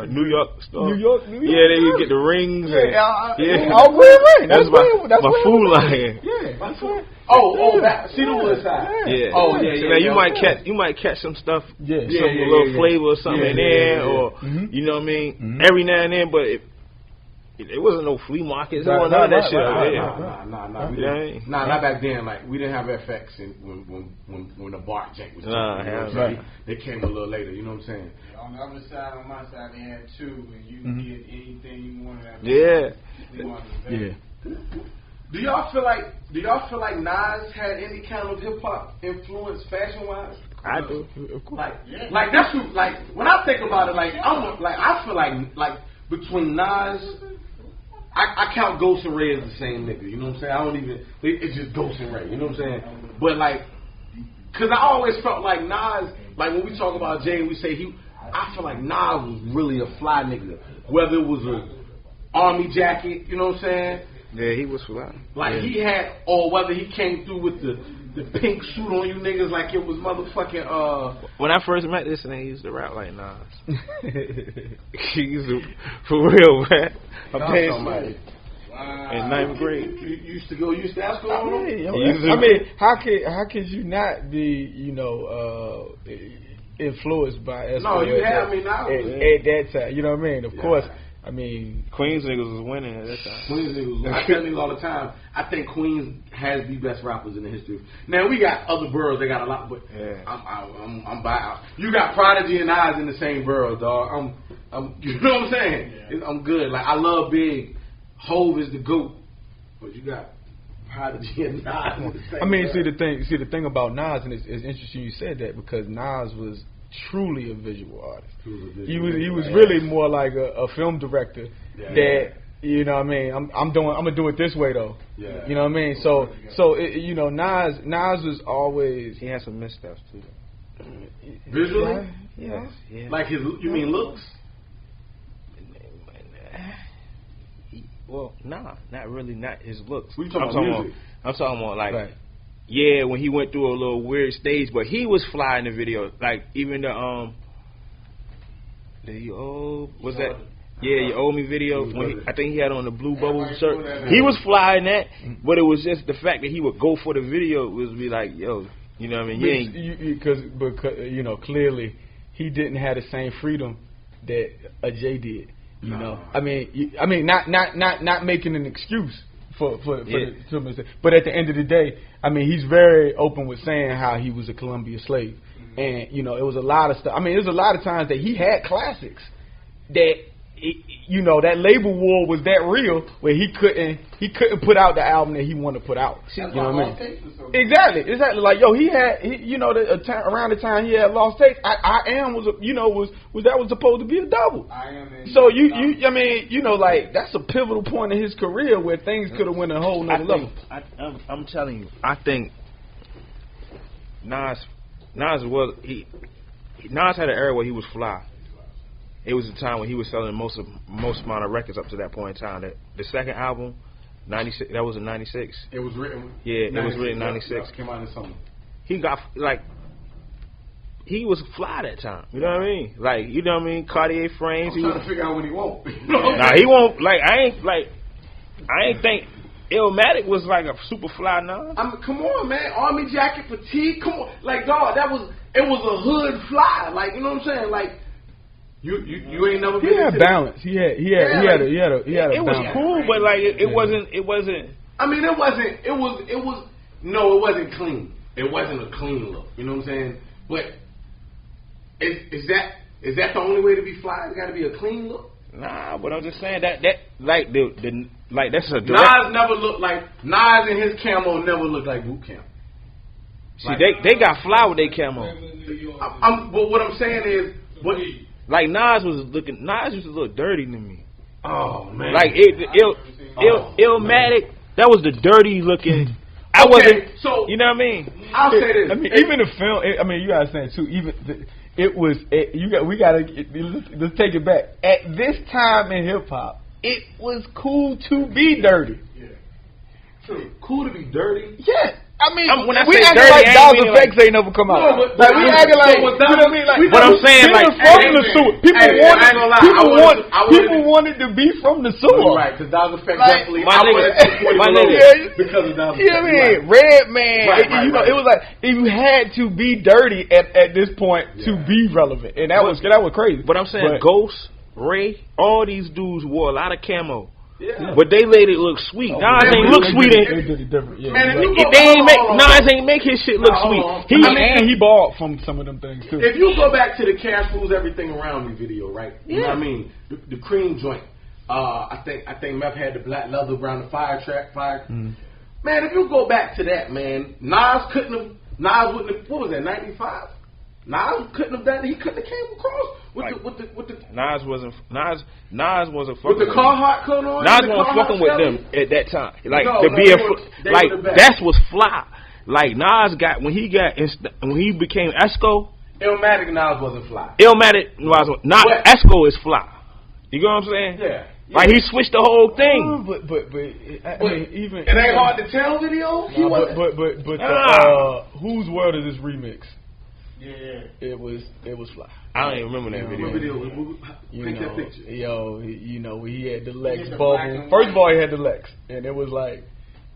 New York store. New York. Yeah, they would get the rings. I'll wear a ring. That's my food line. Yeah, that's what. Cedarwood side. Yeah. Oh yeah. So now you might catch some stuff. Yeah. Some little flavor or something in there, or you know what I mean. Every now and then, but it wasn't no flea markets. There wasn't none of that shit out there. Nah, not back then. Like we didn't have FX when the bar jank was. They came a little later. You know what I'm saying? On the other side, on my side, they had two, and you can get anything you wanted. Yeah. Do y'all feel like Nas had any kind of hip hop influence fashion wise? I do. Of course. Like that's who, like when I think about it, I feel like between Nas. I count Ghost and Ray as the same nigga, you know what I'm saying? I don't even, it's just Ghost and Ray, you know what I'm saying? But like, cause I always felt like Nas, like when we talk about Jay, we say I feel like Nas was really a fly nigga. Whether it was a army jacket, you know what I'm saying? Yeah, he was fly. Like he had, or whether he came through with the pink suit on you niggas like it was motherfucking When I first met this nigga, he used to rap like Nas. He used to, for real, man. I'm telling somebody. In 9th grade. You used to ask him on I mean, how could you not be, influenced by S. No, you have me now. At that time, you know what I mean? Of course. I mean, Queens niggas was winning at that time. Queens niggas. I tell niggas all the time. I think Queens has the best rappers in the history. Now we got other boroughs. They got a lot, but I'm by. You got Prodigy and Nas in the same borough, dog. You know what I'm saying? Yeah. I'm good. Like I love Big. Hove is the GOAT, but you got Prodigy and Nas in the same. I mean, see the thing about Nas, and it's interesting you said that because Nas was truly a visual artist. He was really more like a film director that you know what I mean. I'm gonna do it this way though. Yeah. You know what I mean. So Nas was always, he had some missteps too. Visually, yes. Yeah. Like you mean looks? Well, nah, not really. Not his looks. We talking about music. I'm talking about like. Yeah, when he went through a little weird stage, but he was fly in the video. Like even the you owe me video. When I think he had on the blue bubble shirt. He was fly in that, but it was just the fact that he would go for the video was be like, yo, you know what I mean? Because clearly he didn't have the same freedom that a Jay did. You know, I mean, not making an excuse. For but at the end of the day, I mean, he's very open with saying how he was a Columbia slave, and it was a lot of stuff. I mean, there's a lot of times that he had classics that you know, that label war was that real where he couldn't put out the album that he wanted to put out. You know what I mean? Exactly. Like, yo, you know, around the time he had Lost Tapes, I Am was supposed to be a double. So I mean, you know, like, that's a pivotal point in his career where things could have went a whole nother level. I'm telling you, I think Nas had an era where he was fly. It was a time when he was selling most amount of records up to that point in time. The second album, 96, that was in 96. It was written. Yeah, it was written in 96. Came out in summer. He got he was fly that time. You know what I mean? Like, you know what I mean? Cartier frames. I'm trying to figure out when he won't. Nah, he won't. Like, I ain't think Illmatic was like a super fly now. Come on, man. Army jacket, fatigue. Come on, like, dog. It was a hood fly. Like, you know what I'm saying? Like. You ain't never been. He had balance. He had a It balance. was cool, but like it wasn't. I mean, it wasn't clean. It wasn't a clean look. You know what I'm saying? But is that the only way to be fly? It got to be a clean look. Nah, but I'm just saying that like that's a direct. Nas never looked like Nas and his camo never looked like boot camp. See, like, they got fly with their camo. But what I'm saying is, like Nas used to look dirty to me. Oh man! Like Illmatic, that was the dirty looking. I wasn't. So you know what I mean? I'll say this. I mean, even the film. I mean, you gotta say too. We gotta let's take it back. At this time in hip hop, it was cool to be dirty. Yeah. True. Cool to be dirty. Yeah. I mean, when I we say acting dirty, like Dawes Effects ain't never come out. No, but we acting like, you know what I mean? Like, what I'm saying, like, from the sewer. People wanted to be from the sewer. Right, because Dawes Effects like, definitely. My nigga. Because of Dawes Effects. You know what I mean? Redman. You know, it was like you had to be dirty at this point to be relevant, and that was crazy. But I'm saying, Ghost, Ray, all these dudes wore a lot of camo. Yeah. But they made it look sweet. Nas ain't look sweet. They did it different. Yeah, man, Nas ain't make his shit look sweet. He bought from some of them things too. If you go back to the Cash Rules Everything Around Me video, right? You know what I mean? The cream joint. I think Meth had the black leather around the fire. Man, if you go back to that, man, Nas wouldn't have. What was that? 95. Nas couldn't have done. He couldn't have came across with the. Nas wasn't fucking with the Carhartt coat on. Nas wasn't fucking with them at that time. Like that was fly. Like Nas got when he became Esco. Illmatic Nas wasn't fly. Illmatic Nas not Esco is fly. You know what I'm saying? Yeah. Like he switched the whole thing. But I mean, even it ain't hard to tell video. Whose world is this remix? Yeah, it was fly. I don't even remember that video. Paint that picture. You know, he had the Lex bubble. First of all, he had the Lex, and it was like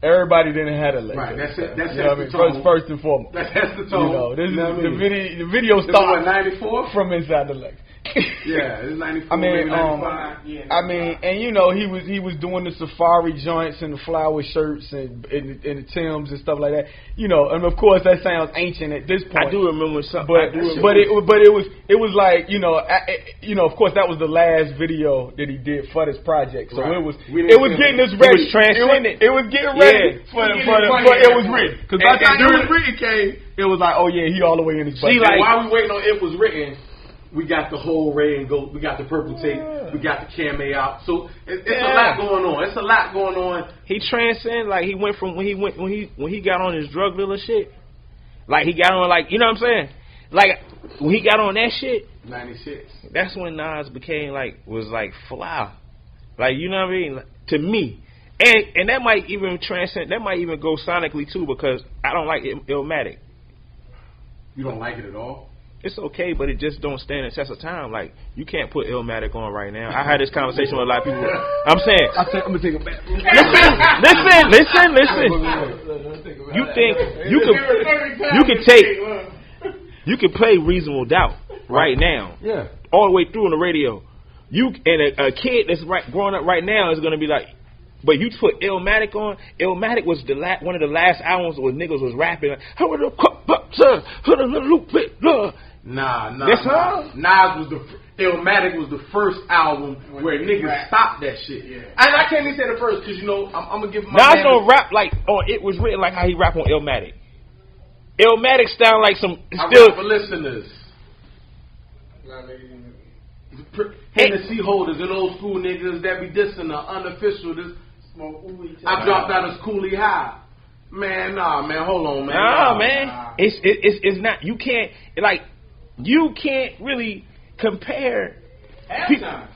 everybody didn't have a Lex. Right, that's it. That's the tone. First and foremost. That's the tone. You know, this is the video starts 94 from inside the Lex. Yeah, it's 94. I mean, 95. I mean, and you know, he was doing the safari joints and the flower shirts and the Timbs and stuff like that. You know, and of course that sounds ancient at this point. I do remember something. But it was like, you know, of course that was the last video that he did for this project. So it was getting us ready. It was getting ready for it was written. Because by the time It Was Written came, it was like, oh yeah, he all the way in his budget. See, like, while we waiting on It Was Written, we got the whole Ray and Goat. We got the purple tape. We got the Camé out. So it's a lot going on. It's a lot going on. He transcended. Like he went from when he got on his drug dealer shit. Like he got on, like, you know what I'm saying. Like when he got on that shit. 96. That's when Nas became was fly. Like, you know what I mean. To me. And that might even transcend. That might even go sonically too, because I don't like Illmatic. You don't like it at all? It's okay, but it just don't stand the test of time. Like, you can't put Illmatic on right now. I had this conversation with a lot of people. I'm saying, I'm gonna take it back. Listen. You think you can play Reasonable Doubt right now, all the way through on the radio. You and a kid that's growing up right now is gonna be like, but you put Illmatic on. Illmatic was one of the last albums where niggas was rapping. Nah. This song? Nas was Illmatic was the first album where niggas stopped that shit. Yeah. And I can't even say the first because, you know, I'm going to give my Nas don't rap like, it was written like how he rap on Illmatic. Illmatic sound like some, still. For listeners. Hennessy holders and old school niggas that be dissing the unofficial. I dropped out of Schoolie High. Man, nah, man, hold on, man. Nah, man. It's not, you can't really compare. Halftime.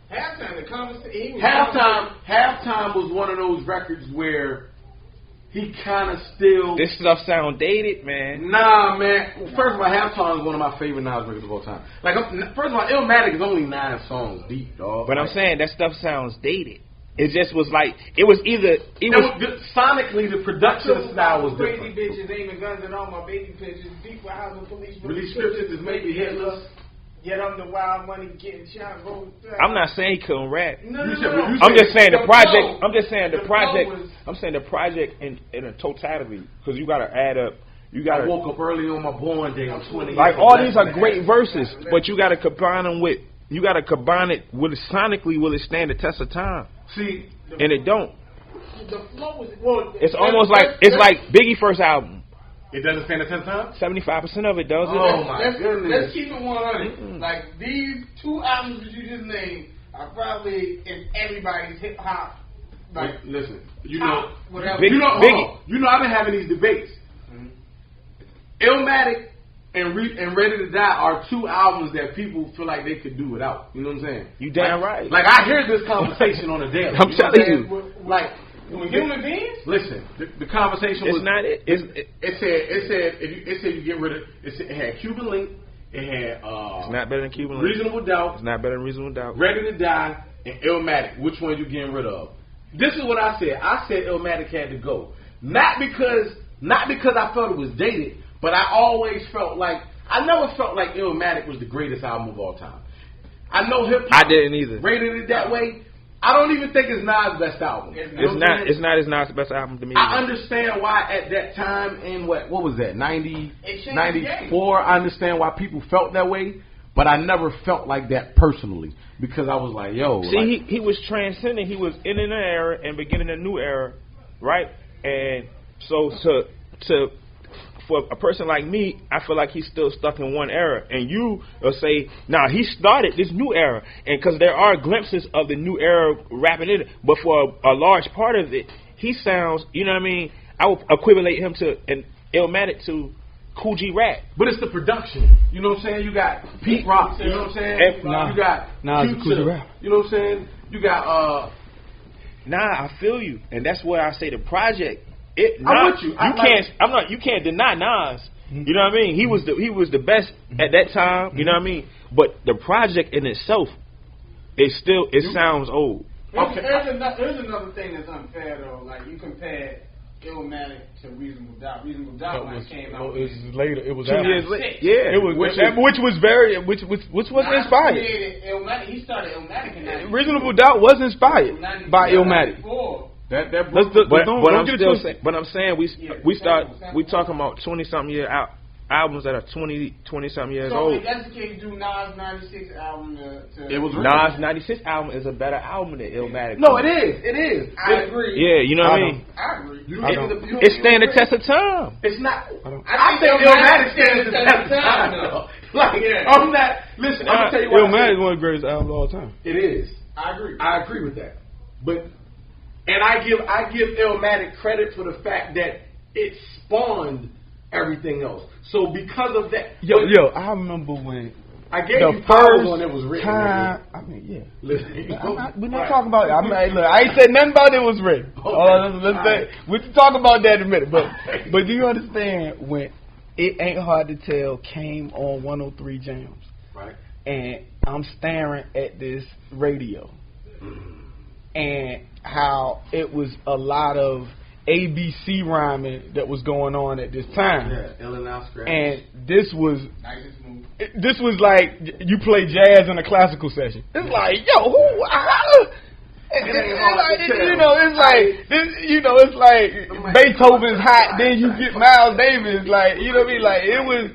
The conversation. Halftime was one of those records where he kind of still. This stuff sound dated, man. Nah, man. First of all, Halftime is one of my favorite Nas records of all time. Like, first of all, Illmatic is only 9 songs deep, dog. But I'm saying that stuff sounds dated. It just was like it was sonically the production style was crazy different. Bitches aiming guns at all my baby pictures. Deep for housing police. Release scriptures is maybe Hitler's. Yet I'm the wild money getting shot. I'm not saying he couldn't rap. No. I'm just saying the project. I'm just saying the project. I'm saying the project in a totality because you got to add up. I woke up early on my born day. I'm 20. Like all these are great verses, but you got to combine them with. You got to combine it with it sonically. Will it stand the test of time? See, and it don't. The flow is it's almost like it's like Biggie's first album. It doesn't stand the test of time? 75% of it does. Oh my goodness. Let's keep it 100. Like these 2 albums that you just named are probably in everybody's hip hop. Like, listen, you know, whatever. Biggie. You know, I've been having these debates. Illmatic and Ready to Die are 2 albums that people feel like they could do without. You know what I'm saying? You damn right. Like I hear this conversation on a daily. I'm telling you. Like human beings. Listen, the conversation was not it. It said you get rid of it had Cuban Link. It had it's not better than Cuban Link. Reasonable Doubt. It's not better than Reasonable Doubt. Ready to Die and Illmatic. Which one you getting rid of? This is what I said. I said Illmatic had to go. Not because I felt it was dated. But I always felt like I never felt like Illmatic was the greatest album of all time. I know hip hop. I didn't either. Rated it that way. I don't even think it's Nas' best album. It's not as Nas' best album to me. I understand why at that time in what was that 94. I understand why people felt that way, but I never felt like that personally because I was like, yo. See, he was transcending. He was in an era and beginning a new era, right? And so for a person like me, I feel like he's still stuck in one era. And you will say, nah, he started this new era. And because there are glimpses of the new era rapping in it. But for a large part of it, he sounds, you know what I mean? I would equivalent him to an Illmatic to Cool G Rap. But it's the production. You know what I'm saying? You got Pete Rock. You know what I'm saying? You got Cool G Rap. You know what I'm saying? You got I feel you. And that's where I say the project. I'm with you. You can't deny Nas. You know what I mean? He was the best at that time. You know what I mean? But the project in itself, it sounds old. There's another thing that's unfair though. Like you compare Illmatic to Reasonable Doubt. Reasonable Doubt came out. It was later. It was 2 years later. Yeah, it was which was inspired. Illmatic. He started Illmatic in 94. Reasonable Doubt was inspired by Illmatic. But I'm saying we talking about 20-something year albums that are 20-something years old. So if that's the case, do Nas 96 album it was Nas 96 album is a better album than Illmatic. No, it is. I agree. Yeah, you know what I mean? I agree. It's stand the test of time. It's not. I think Illmatic stands the test of time. Like, I'm not. Listen, I'm gonna tell you what. Illmatic is one of the greatest albums of all time. It is. I agree with that. And I give Illmatic credit for the fact that it spawned everything else. So because of that, I remember when I gave you first when it was written. Time, I mean, yeah. Listen, we're not talking about it. I ain't said nothing about it was written. Okay. We can talk about that in a minute. But do you understand when It Ain't Hard to Tell came on 103 Jams? Right. And I'm staring at this radio. And how it was a lot of ABC rhyming that was going on at this time. Yeah, Illinois scratch. And this was like you play jazz in a classical session. It's like, yo, it's like Beethoven's hot, then you get Miles Davis, like, you know what I mean? Like, it was,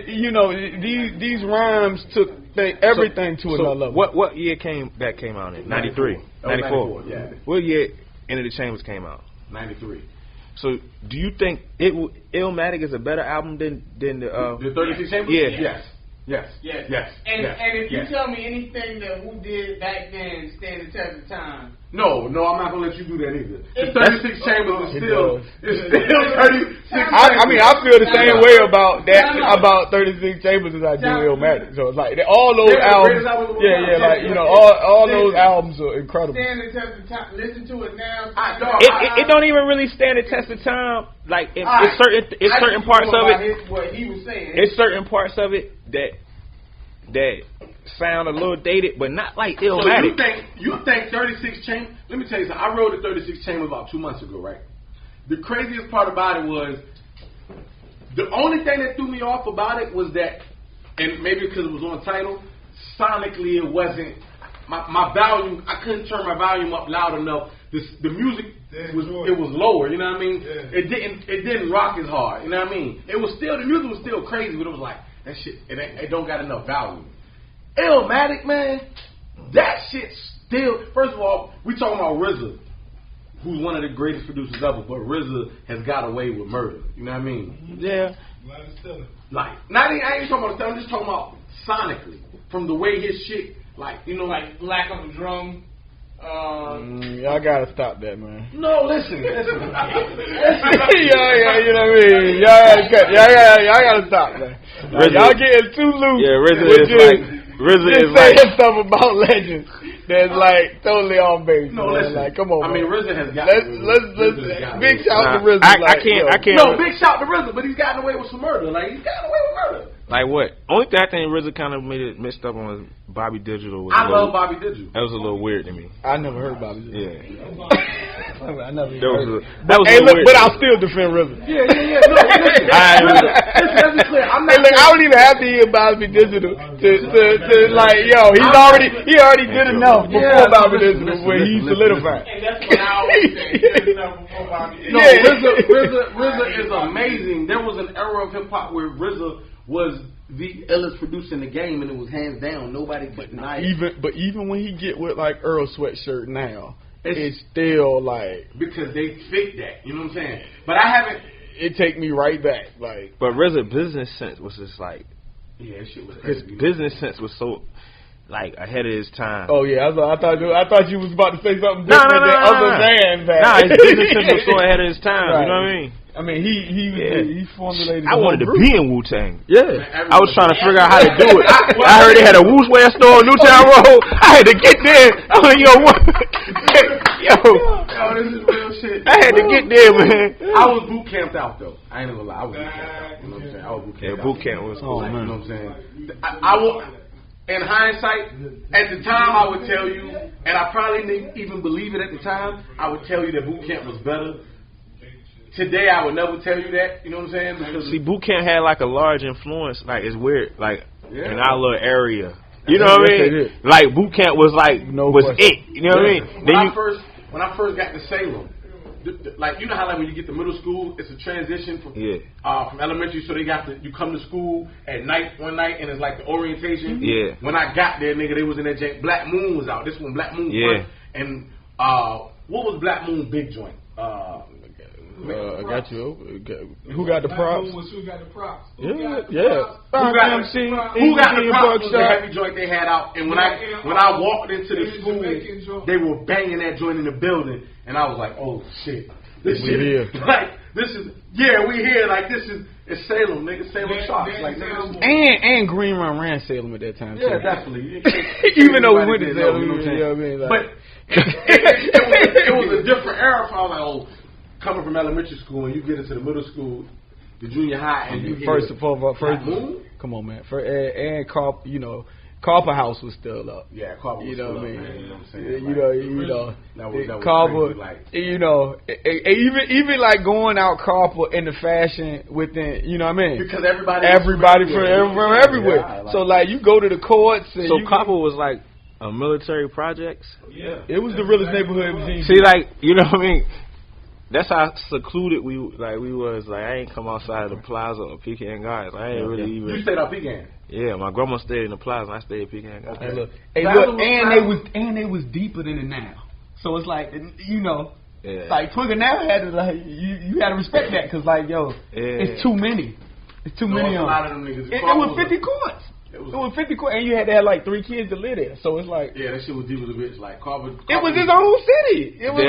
you know, these rhymes took everything to another level. What year came out in? 93. 94. Yeah. What year Into the Chambers came out? 93. So, do you think Illmatic is a better album than the 36 Chambers? Yeah. Yes. And if you tell me anything that who did back then stand the test of time. No, I'm not gonna let you do that either. The 36 Chambers is still 36. I mean, I feel the same way about that about 36 Chambers as I do Illmatic. So it's like all those albums, like you know, all those albums are incredible. Stand the test of time. Listen to it now. It don't even really stand the test of time. Like it's certain parts of it. What he was saying. It's certain parts of it that sound a little dated, but not like Illmatic. So you think 36 Chambers? Let me tell you something. I wrote the 36 Chambers about 2 months ago, right? The craziest part about it was the only thing that threw me off about it was that, and maybe because it was on title, sonically it wasn't my volume. I couldn't turn my volume up loud enough. The music was lower. You know what I mean? Yeah. It didn't rock as hard. You know what I mean? It was still, the music was still crazy, but it was like that shit. It don't got enough volume. Illmatic, man, that shit still. First of all, we talking about RZA, who's one of the greatest producers ever, but RZA has got away with murder. You know what I mean? Yeah. Like, I ain't talking about. I'm just talking about sonically, from the way his shit, like, you know, like lack of a drum. Y'all gotta stop that, man. No, listen. Yeah, you know what I mean. Y'all gotta stop, man. Y'all getting too loose. Yeah, RZA is saying stuff about legends that's like totally on base. No, listen. Like, come on. I mean, RZA has got. Let's big shout to RZA. I can't. No, big shout to RZA, but he's gotten away with some murder. Like, he's gotten away with murder. Like what? Only thing I think RZA kind of made it messed up on was Bobby Digital. I love Bobby Digital. That was a little weird to me. I never heard Bobby Digital. Yeah. I never heard it. That was hey, look, weird. but I'll still defend RZA. Yeah. No, listen. Let's be clear. I'm not. I don't even have to hear Bobby Digital to like, yo, he already did enough before Bobby Digital when he solidified. And that's what I always say. Did enough before Bobby Digital. No, RZA is amazing. There was an era of hip hop where RZA was the illest producer in the game, and it was hands down. Nobody could deny it. But even when he get with like Earl Sweatshirt now, it's still like because they fit that. You know what I'm saying? But I haven't. It take me right back. Like, but RZA business sense was just like, yeah, shit was his crazy. business sense was so like ahead of his time. Oh yeah, I thought you was about to say something different other than that. Nah, his business sense was so ahead of his time. Right. You know what I mean? I mean, he formulated. I wanted to be in Wu-Tang. Yeah, I was trying to figure out how to do it. I heard they had a Wu-Wear store on Newtown Road. I had to get there. I was like, yo, this is real shit. I had to get there, man. I was boot camped out though. I ain't gonna lie, I was boot camped out. You know what I'm saying? I was boot camped out. Boot camp was cool. You know what I'm saying? I will. In hindsight, at the time, I would tell you, and I probably didn't even believe it at the time. I would tell you that boot camp was better. Today, I would never tell you that. You know what I'm saying? Because see, boot camp had like a large influence. Like, it's weird. Like, in our little area. You know what I mean? Like, boot camp was like, it. You know what I mean? When I first got to Salem, like, you know how like when you get to middle school, it's a transition from elementary. So you come to school at night one night, and it's like the orientation. Yeah. When I got there, nigga, they was in that jank. Black Moon was out. This one, Black Moon. Yeah. First. And what was Black Moon's big joint? I got you. Who got the props? Who got the props? Yeah. Who got the props was the heavy joint they had out. And when I walked into the school, they were banging that joint in the building, and I was like, oh shit, this shit here. Like this is we here. Like this is it's Salem, nigga. Salem Sharks. Like and Green Run ran Salem at that time. Yeah, definitely. Even though we went to Salem, you know what I mean? Like, but it was a different era. I was like, oh. Coming from elementary school and you get into the middle school, the junior high, and you first, come on, man. And Carper House was still up. Yeah, Carper was still up, man. You know what I'm saying? That was Carper, crazy, like, even like going out Carper in the fashion within, you know what I mean? Because everybody from everywhere. Yeah, like, so like you go to the courts. And so Carper was like a military projects. Yeah, it was the realest neighborhood. See, like, you know what I mean? that's how secluded we was. Like I ain't come outside of the plaza or Pecan Gardens. I ain't really even. You stayed out Pecan. Yeah, my grandma stayed in the plaza. And I stayed at Pecan Gardens. Hey, look, and they was deeper than the now. So it's like, you know, like Twigger now had to like you had to respect that because like it's too many. It's too many. A lot of them niggas. It was 50 courts. It was 50 courts, and you had to have like 3 kids to live there. So it's like that shit was deep as a bitch. Like Carver. It was his own city. It was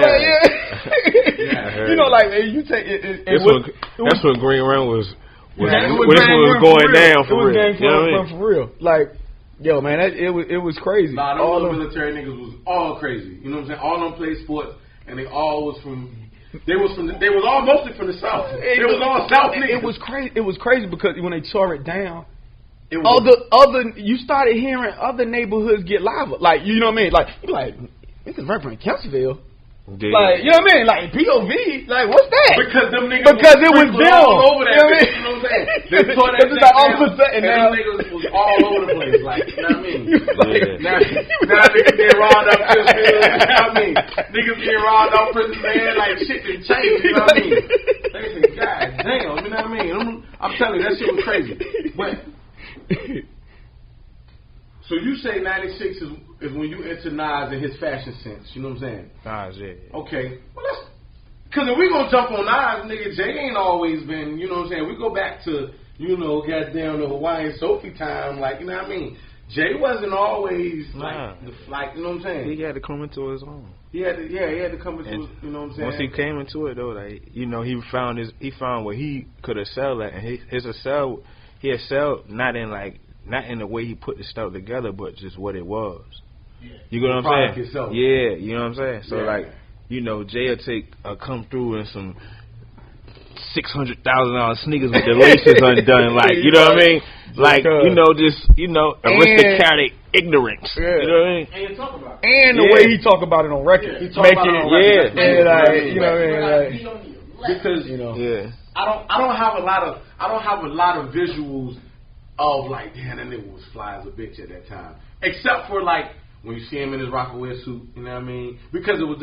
you know, like you take it. That's when Green Run was. When this one was going down for real. It was gang for real. Like, yo, man, it was crazy. Nah, all the military niggas was all crazy. You know what I'm saying? All them played sports, and they all was from. They was all mostly from the South. They was all South niggas. It was crazy because when they tore it down, you started hearing other neighborhoods get lava. Like, you know what I mean? Like, you like, this is right from Kempsville. Yeah. Like, you know what I mean? Like, POV, like, what's that? Because them niggas it was them. All over that. You know what I'm saying? They tore that like all of a sudden now. Them niggas was all over the place. Like, you know what I mean? Now niggas getting robbed up prison. You know what I mean? Niggas getting robbed up prison, man. Like, shit done changed. You know what I mean? They say, God damn. You know what I mean? I'm telling you, that shit was crazy. But so you say 96 is when you enter Nas and his fashion sense, you know what I'm saying? Nas, yeah. Okay. Well, because if we gonna jump on Nas, nigga, Jay ain't always been, you know what I'm saying? We go back to, you know, goddamn the Hawaiian Sophie time, like, you know what I mean? Jay wasn't always like, you know what I'm saying? He had to come into his own. He had to come into his, you know what I'm saying? Once he came into it though, like, you know, he found what he could excel at, and he excelled not in the way he put the stuff together, but just what it was. Yeah. You know what I'm saying? Itself. Yeah, you know what I'm saying? So like, you know, Jay will come through in some $600,000 sneakers with the laces undone, like, you know what I mean? Like, you know, just, you know, aristocratic ignorance. Yeah. You know what I mean? And talk about it. And the way he talk about it on record. Yeah. He talk about it on record. And like, you know what I mean? Because, you know, I don't have a lot of visuals of like, damn, that nigga was fly as a bitch at that time. Except for like when you see him in his Rockaway suit, you know what I mean? Because it was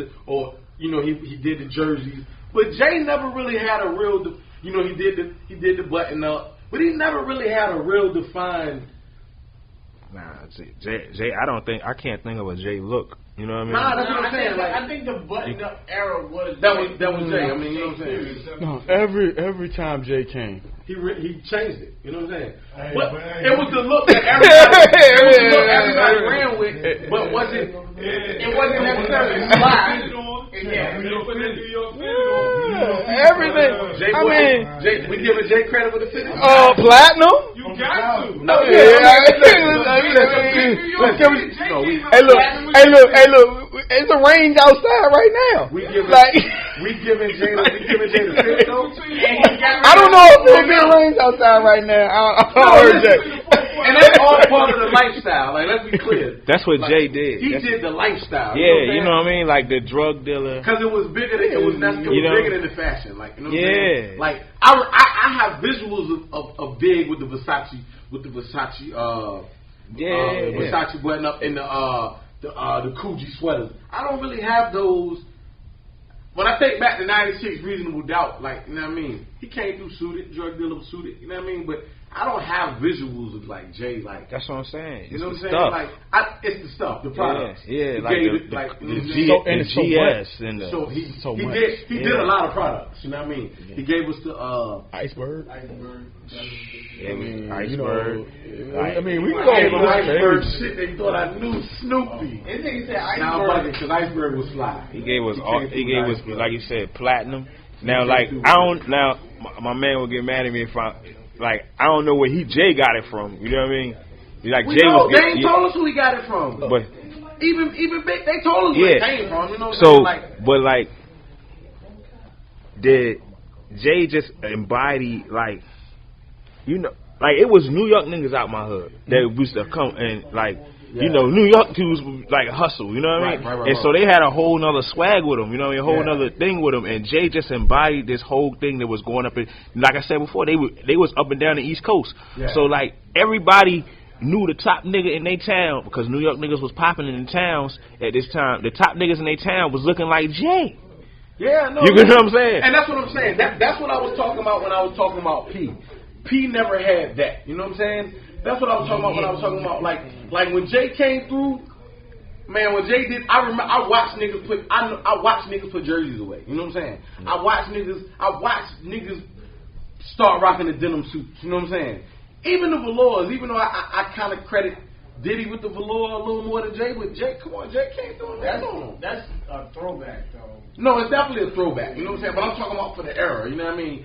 you know, he did the jerseys. But Jay never really had a real, you know, he did the button up, but he never really had a real defined. Nah, Jay, I can't think of a Jay look. You know what I mean? Nah, that's what I'm saying. I think the button up era was that was Jay. I mean, you know what I'm saying? No, every time Jay came, he changed it. You know what I'm saying? But it was the look that everybody ran with, but it wasn't necessarily fly. Everything. Jay, we giving Jay credit with the fitness. Platinum. You got to. No, Hey, look, it's a range outside right now. We giving Jay the fit though. I don't know if there'll be a range outside right now. I heard Jay. And that's all part of the lifestyle. Like, let's be clear. That's what Jay did. He did the lifestyle. Yeah, you know what I mean? Like the drug dealer. Because it was bigger than bigger than the fashion. Like, you know what I'm saying? Like, I have visuals of Big with the Versace Versace button up in the Coogee sweaters. I don't really have those. When I think back to 96 Reasonable Doubt, like, you know what I mean? He came through suited, drug dealer suited, you know what I mean? But I don't have visuals of like Jay, like. That's what I'm saying. You know what I'm saying? Like, it's the stuff, the products. Yeah, like the GS and the. So he did a lot of products. You know what I mean? Yeah. He gave us the Iceberg. Yeah, Iceberg. I mean, we can go over Iceberg shit. They thought I knew Snoopy. This nigga said Iceberg. Now I'm bugging because Iceberg was fly. He gave us like you said, platinum. Now, like my man will get mad at me if I don't know where Jay got it from. You know what I mean? Like Jay they ain't told us who he got it from. But even Big, they told us where it came from. You know what I'm saying? Like, but like, did Jay just embody like, you know, like it was New York niggas out my hood that used to come and like. Yeah. You know, New York dudes like hustle, you know what I mean? Right, so they had a whole nother swag with them, you know what I mean? A whole nother thing with them. And Jay just embodied this whole thing that was going up. Like I said before, they was up and down the East Coast. Yeah. So, like, everybody knew the top nigga in their town because New York niggas was popping in the towns at this time. The top niggas in their town was looking like Jay. Yeah, no. You get what I'm saying? And that's what I'm saying. That's what I was talking about when I was talking about P. P never had that. You know what I'm saying? That's what I was talking about when I was talking about like when Jay came through. Man, when Jay did, I remember I watched niggas put jerseys away. You know what I'm saying? I watched niggas start rocking the denim suits. You know what I'm saying? Even the velours, even though I kind of credit Diddy with the velour a little more than Jay, but Jay, come on, Jay came through. That's a throwback, though. No, it's definitely a throwback. You know what I'm saying? But I'm talking about for the era. You know what I mean?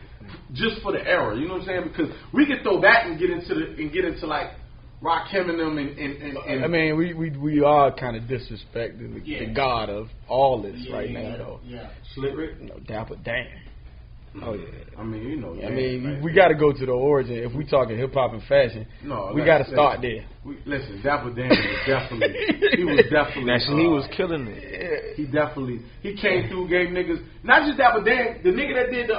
Just for the era. You know what I'm saying? Because we can throw back and get into like Rakim and them and I mean, we are kind of disrespecting the god of all this right now, though. Yeah. Slit Rick? Dapper Dan. Oh yeah. I mean, you know. I mean, we got to go to the origin. If we talking hip hop and fashion, we got to start there. Listen, Dapper Dan was definitely. He was killing it. He came through, gave niggas not just Dapper Dan, the nigga that did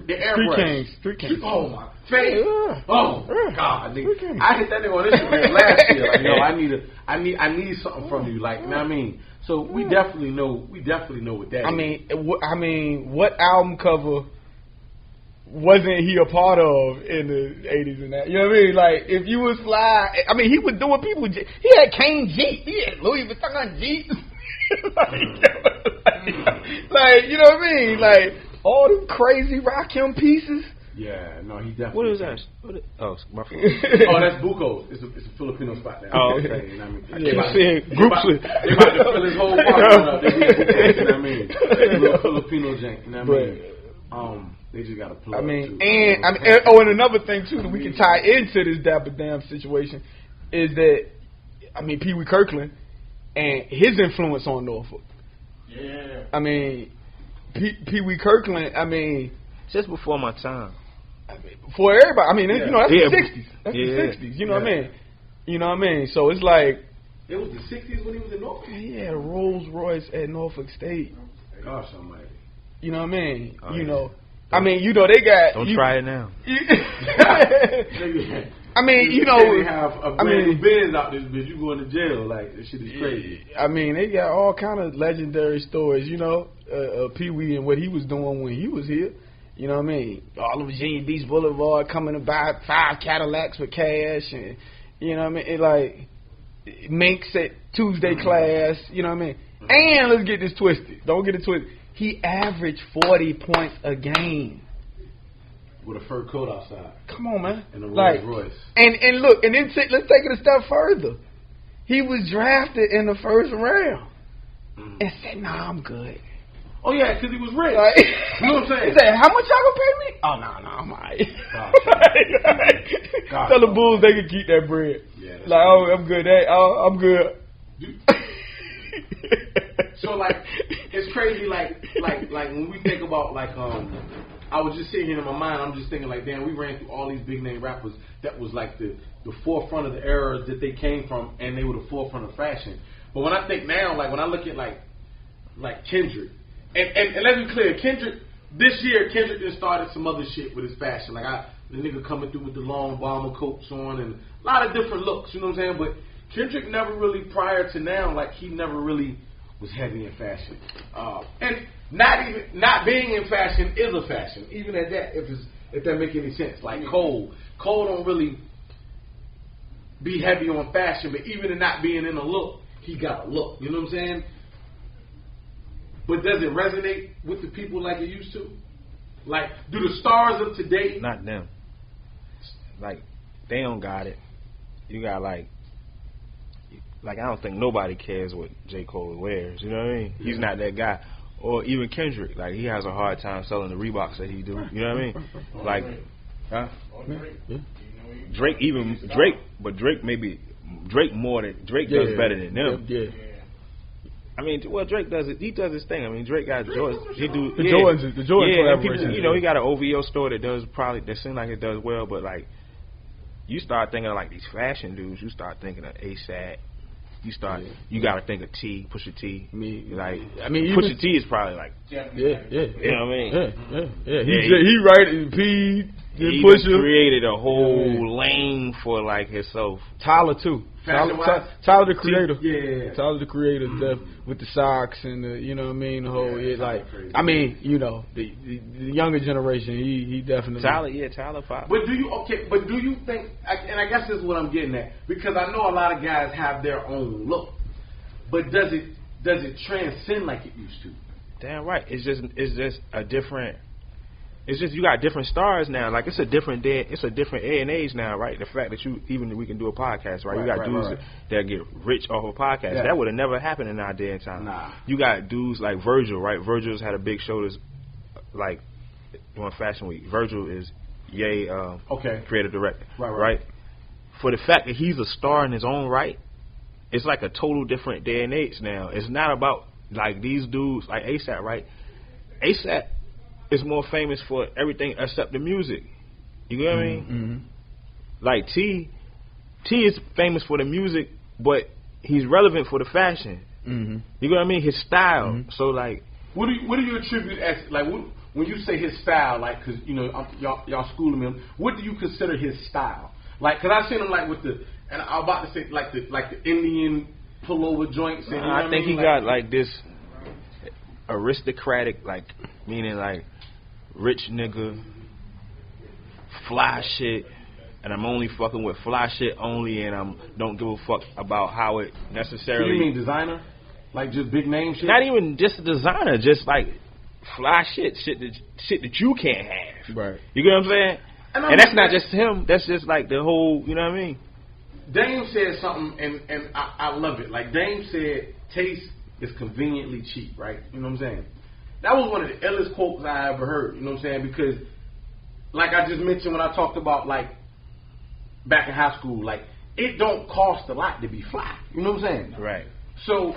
the airbrush. Street Kings. Oh my face. Yeah. Oh God, nigga. I hit that nigga on Instagram last year. Like, yo, I need something from you. Like, you know what I mean? So we definitely know what that is. I mean, what album cover wasn't he a part of in the 80s and that? You know what I mean? Like, if you was fly, I mean, he was doing people. He had Kane Jeep. He had Louis Vuitton Jeep. like, you know what I mean? Like, all them crazy Rakim pieces. Yeah, no, he definitely. What is that? Oh, my fault. Oh, that's Buko's. It's a Filipino spot there. Oh, okay. You know what I mean? They about to fill his whole park up. You know what I mean? A little Filipino jank. You know what I mean? They just got to plug. And another thing too that we can tie into this Dapper Dan situation is that Pee Wee Kirkland and his influence on Norfolk. Yeah. I mean, Pee Wee Kirkland. Just before my time. For everybody, that's the 60s. That's the 60s. You know what I mean? You know what I mean? So it's like it was the 60s when he was in Norfolk. He had a Rolls Royce at Norfolk State. Gosh almighty. You know what I mean? Oh, they got. Don't try it now. They have a brand new Benz out this bitch. You going to jail? Like, this shit is crazy. They got all kind of legendary stories. Pee Wee and what he was doing when he was here. You know what I mean? All of Virginia Beach Boulevard coming to buy 5 Cadillacs with cash, and you know what I mean? It Minks at Tuesday class. You know what I mean? And let's get this twisted. Don't get it twisted. He averaged 40 points a game with a fur coat outside. Come on, man. And a Rolls Royce. And look, and then let's take it a step further. He was drafted in the first round and said, "Nah, I'm good." Oh, yeah, because he was rich. You know what I'm saying? He said, "How much y'all gonna pay me?" "Oh, no, I'm all right." Tell the Bulls they can keep that bread. Yeah, I'm good. I'm good. So, it's crazy, like when we think about, I was just sitting here in my mind, I'm just thinking, damn, we ran through all these big-name rappers that was, the forefront of the eras that they came from, and they were the forefront of fashion. But when I think now, when I look at, Kendrick, and let's be clear, this year, Kendrick just started some other shit with his fashion. The nigga coming through with the long bomber coats on and a lot of different looks, you know what I'm saying? But Kendrick never really, prior to now, he never really was heavy in fashion. And not being in fashion is a fashion, even at that, if that make any sense. Cole don't really be heavy on fashion, but even in not being in a look, he got a look, you know what I'm saying? But does it resonate with the people like it used to? Do the stars of today? Not them. They don't got it. You got I don't think nobody cares what J. Cole wears. You know what I mean? He's not that guy. Or even Kendrick. He has a hard time selling the Reeboks that he do. You know what I mean? Drake, but Drake does better than them. Yeah. Drake does it. He does his thing. Drake got Jordans. The Jordans collaboration. People, he got an OVO store that seems like it does well. But you start thinking of these fashion dudes. You start thinking of ASAP. You got to think of Pusha T. Pusha T is probably yeah. You know what I mean? Yeah. He right. P. He created a whole lane for like himself. Tyler too. Tyler the creator. Yeah. Tyler the creator with the socks and the, you know what I mean, the whole I mean, you know, the younger generation, he definitely Tyler pop. But do you think, and I guess this is what I'm getting at, because I know a lot of guys have their own look, but does it transcend like it used to? Damn right. It's just a different. It's just you got different stars now. Like it's a different day. It's a different age and age now, right? The fact that we can do a podcast, right? You got dudes that get rich off a podcast. That would have never happened in our day and time. Nah. You got dudes like Virgil, right? Virgil's had a big show this like on Fashion Week. Virgil is Ye creative director, right? For the fact that he's a star in his own right, it's like a total different day and age now. It's not about like these dudes like ASAP, right? ASAP is more famous for everything except the music. You know what I mean? Mm-hmm. Like T is famous for the music, but he's relevant for the fashion. Mm-hmm. You know what I mean? His style. Mm-hmm. So like, what do you attribute as like when you say his style? Like, cause you know y'all schooling him. What do you consider his style? Like, cause I seen him like with the, and I'm about to say like the Indian pullover joints. And, I think he got like this aristocratic, like meaning like rich nigga, fly shit, and I'm only fucking with fly shit only, and don't give a fuck about how it necessarily. So you mean designer? Like just big name shit? Not even just designer, just like fly shit that you can't have. Right. You get what I'm saying? And that's not just him. That's just like the whole. You know what I mean? Dame said something, and I love it. Like Dame said, taste is conveniently cheap, right? You know what I'm saying? That was one of the illest quotes I ever heard, you know what I'm saying? Because, like I just mentioned when I talked about, like, back in high school, like, it don't cost a lot to be fly, you know what I'm saying? Right. So,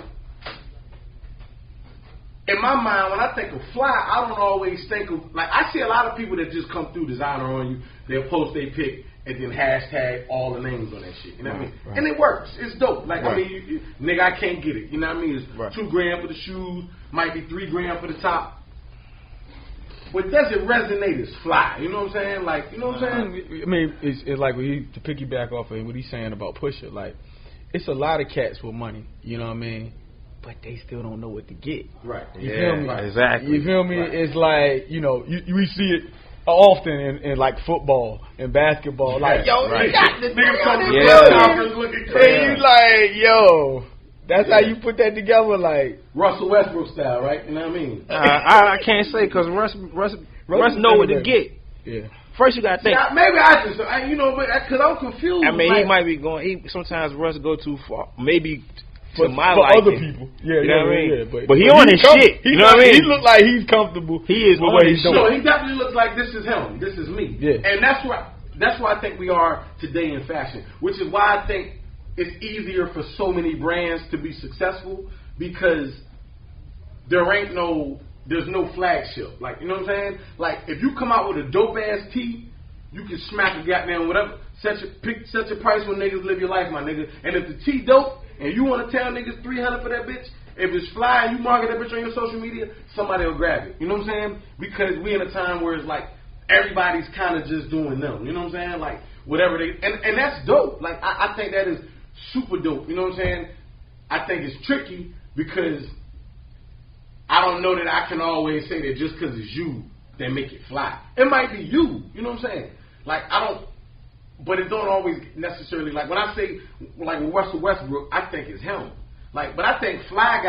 in my mind, when I think of fly, I don't always think of, like, I see a lot of people that just come through designer on you, they'll post their pic, and then hashtag all the names on that shit, you know what I mean? Right. And it works, it's dope. Like, I mean, nigga, I can't get it, you know what I mean? It's $2,000 for the shoes, might be $3,000 for the top. But does it resonate as fly? You know what I'm saying? Like, you know what I'm saying? I mean, it's like to piggyback off of what he's saying about Pusha, like, it's a lot of cats with money, you know what I mean? But they still don't know what to get. Right. You feel me? Exactly. You feel me? Right. It's like, you know, we see it often in like football and basketball. Like, yo, you got the niggas come looking crazy. You like, yo, that's how you put that together, like Russell Westbrook style, right? You know what I mean? I can't say because Russ know what to get. Yeah. First you gotta think. Now, maybe I just, you know, but because I'm confused. I mean, like, he might be going. Sometimes Russ go too far. Maybe. For other people, you know what I mean? Yeah, but he on his shit. You know what I mean? He look like he's comfortable. He is with what he's doing. So he definitely looks like this is him. This is me. Yeah. And that's why I think we are today in fashion, which is why I think it's easier for so many brands to be successful because there's no flagship. Like, you know what I'm saying? Like, if you come out with a dope ass tee, you can smack a goddamn whatever. Set your price when niggas live your life, my nigga. And if the tee dope and you want to tell niggas $300 for that bitch, if it's fly and you market that bitch on your social media, somebody will grab it. You know what I'm saying? Because we in a time where it's like everybody's kind of just doing them. You know what I'm saying? Like whatever they and that's dope. Like I think that is super dope. You know what I'm saying? I think it's tricky because I don't know that I can always say that just because it's you that make it fly. It might be you. You know what I'm saying? Like but it don't always necessarily, like when I say like Russell Westbrook, I think it's him. Like, but I think fly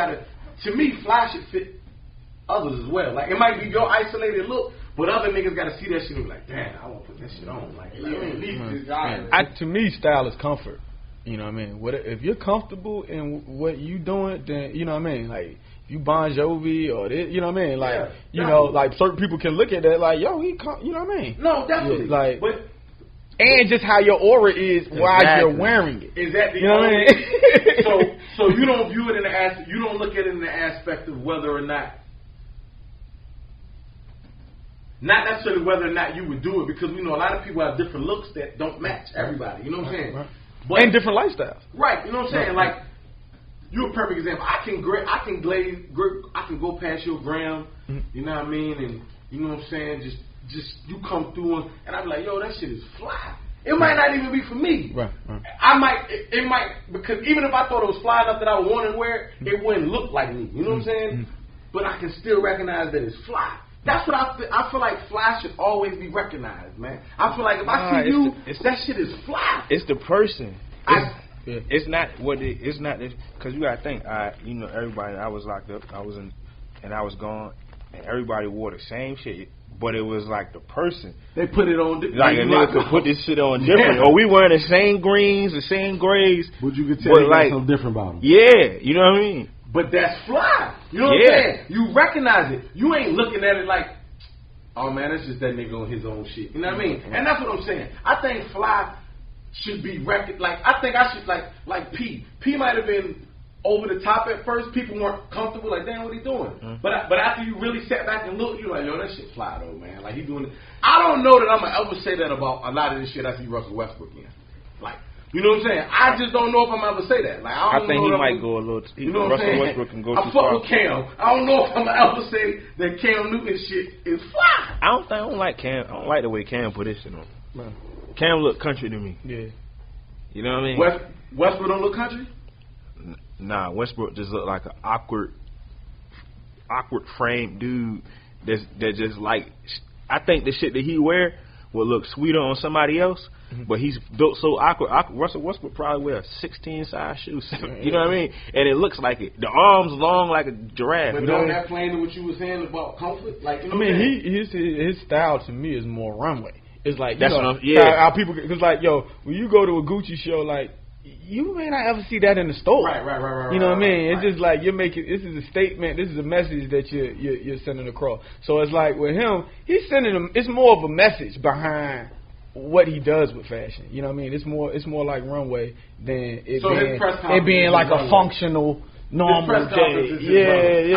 to me, fly should fit others as well. Like it might be your isolated look, but other niggas gotta see that shit and be like, damn, I want to put that shit on. Like to me, style is comfort. You know what I mean? If you're comfortable in what you doing, then you know what I mean. Like you Bon Jovi or this, you know what I mean. Like you know, like certain people can look at that like, yo, you know what I mean? No, definitely. Yeah, like, but. And just how your aura is while you're wearing it. Is that the you know only? What I mean? So you don't view it you don't look at it in the aspect of whether or not necessarily whether or not you would do it, because we know a lot of people have different looks that don't match everybody. You know what I'm saying? Right. But, and different lifestyles. Right. You know what I'm saying? Like you're a perfect example. I can go past your gram. You know what I mean? And you know what I'm saying? Just you come through and I be like, yo, that shit is fly. It might not even be for me. Right. It might, because even if I thought it was fly enough that I would want to wear it, it wouldn't look like me. You know what I'm saying? But I can still recognize that it's fly. That's what I feel like. Fly should always be recognized, man. I feel like if I see you, that shit is fly. It's the person. It's not what it. It's not because you gotta think. Everybody. I was locked up. I was gone, and everybody wore the same shit. But it was like the person. They put it on. Like a nigga could put this shit on different. Or we wearing the same greens, the same grays. But you could tell like, something different about them. Yeah, you know what I mean? But that's fly. You know what I'm saying? You recognize it. You ain't looking at it like, oh man, that's just that nigga on his own shit. You know what I mean? And that's what I'm saying. I think fly should be recognized. Like, I think I should, like P. P might have been over the top at first. People weren't comfortable. Like, damn, what he doing? But after you really sat back and looked, you're like, yo, that shit fly though, man. Like, he doing it. I don't know that I'm going to ever say that about a lot of this shit I see Russell Westbrook in. Like, you know what I'm saying? I just don't know if I'm ever say that. Like, I think he might go a little. You know what I'm saying? Westbrook can go I too fuck far. with Cam. I don't know if I'm gonna ever say that Cam Newton shit is fly. I don't like Cam. I don't like the way Cam put his shit on. Man. Cam look country to me. Yeah. You know what I mean? Westbrook don't look country? Nah, Westbrook just look like an awkward framed dude that just like. I think the shit that he wear would look sweeter on somebody else, but he's built so awkward. Russell Westbrook probably wear 16 size shoes. You know what I mean? And it looks like it. The arms long like a giraffe. But don't that play into what you were saying about comfort? Like, you know his style to me is more runway. It's like that's what how people, because like, yo, when you go to a Gucci show, like, you may not ever see that in the store. Right. You know what I mean? It's just like you're making. This is a statement. This is a message that you're sending across. So it's like with him, he's sending them. It's more of a message behind what he does with fashion. You know what I mean? It's more like runway than it being like a functional normal day. Yeah.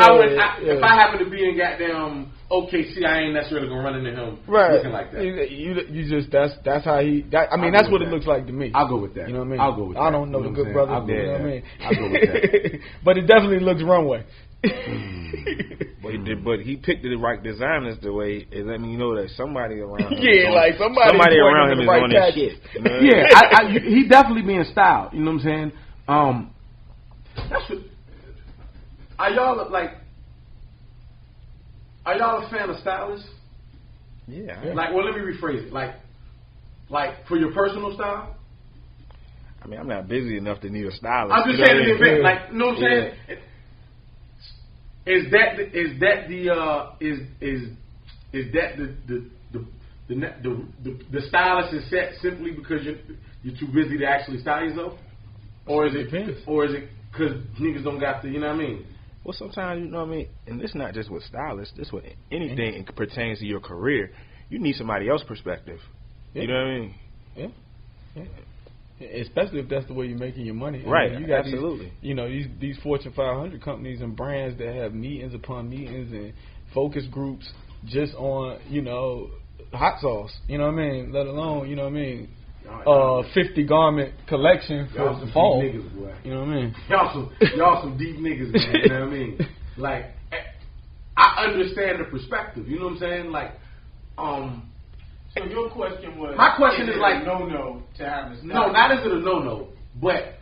If I happen to be in goddamn OKC, I ain't necessarily gonna run into him looking like that. You just that's how he. That's what it looks like to me. I'll go with that. You know what I mean? I'll go with that. I don't know the good brother. I'll go with that. I mean? I'll go with that. But it definitely looks runway. But he picked the right designers the way it let me know that somebody around him. Like somebody around him is on that shit. You know? Yeah, he definitely being styled. You know what I'm saying? That's what. Are y'all a fan of stylists? Yeah. Like, well, let me rephrase it. Like for your personal style. I mean, I'm not busy enough to need a stylist. I'm just saying the event. Like, you know what I'm saying? Is that the stylist is set simply because you're too busy to actually style yourself, or is it because niggas don't got the, you know what I mean? Well, sometimes, you know what I mean, and it's not just with stylists. This with anything that pertains to your career. You need somebody else's perspective. Yeah. You know what I mean? Yeah. Especially if that's the way you're making your money. Right. I mean, you got absolutely. These Fortune 500 companies and brands that have meetings upon meetings and focus groups just on, hot sauce. You know what I mean? Let alone, 50 garment collection for the fall. Niggas, boy. You know what I mean? Y'all some deep niggas, man. You know what I mean? Like, I understand the perspective. You know what I'm saying? Like, so your question was, my question is like, no to have this. No, not is it a no, but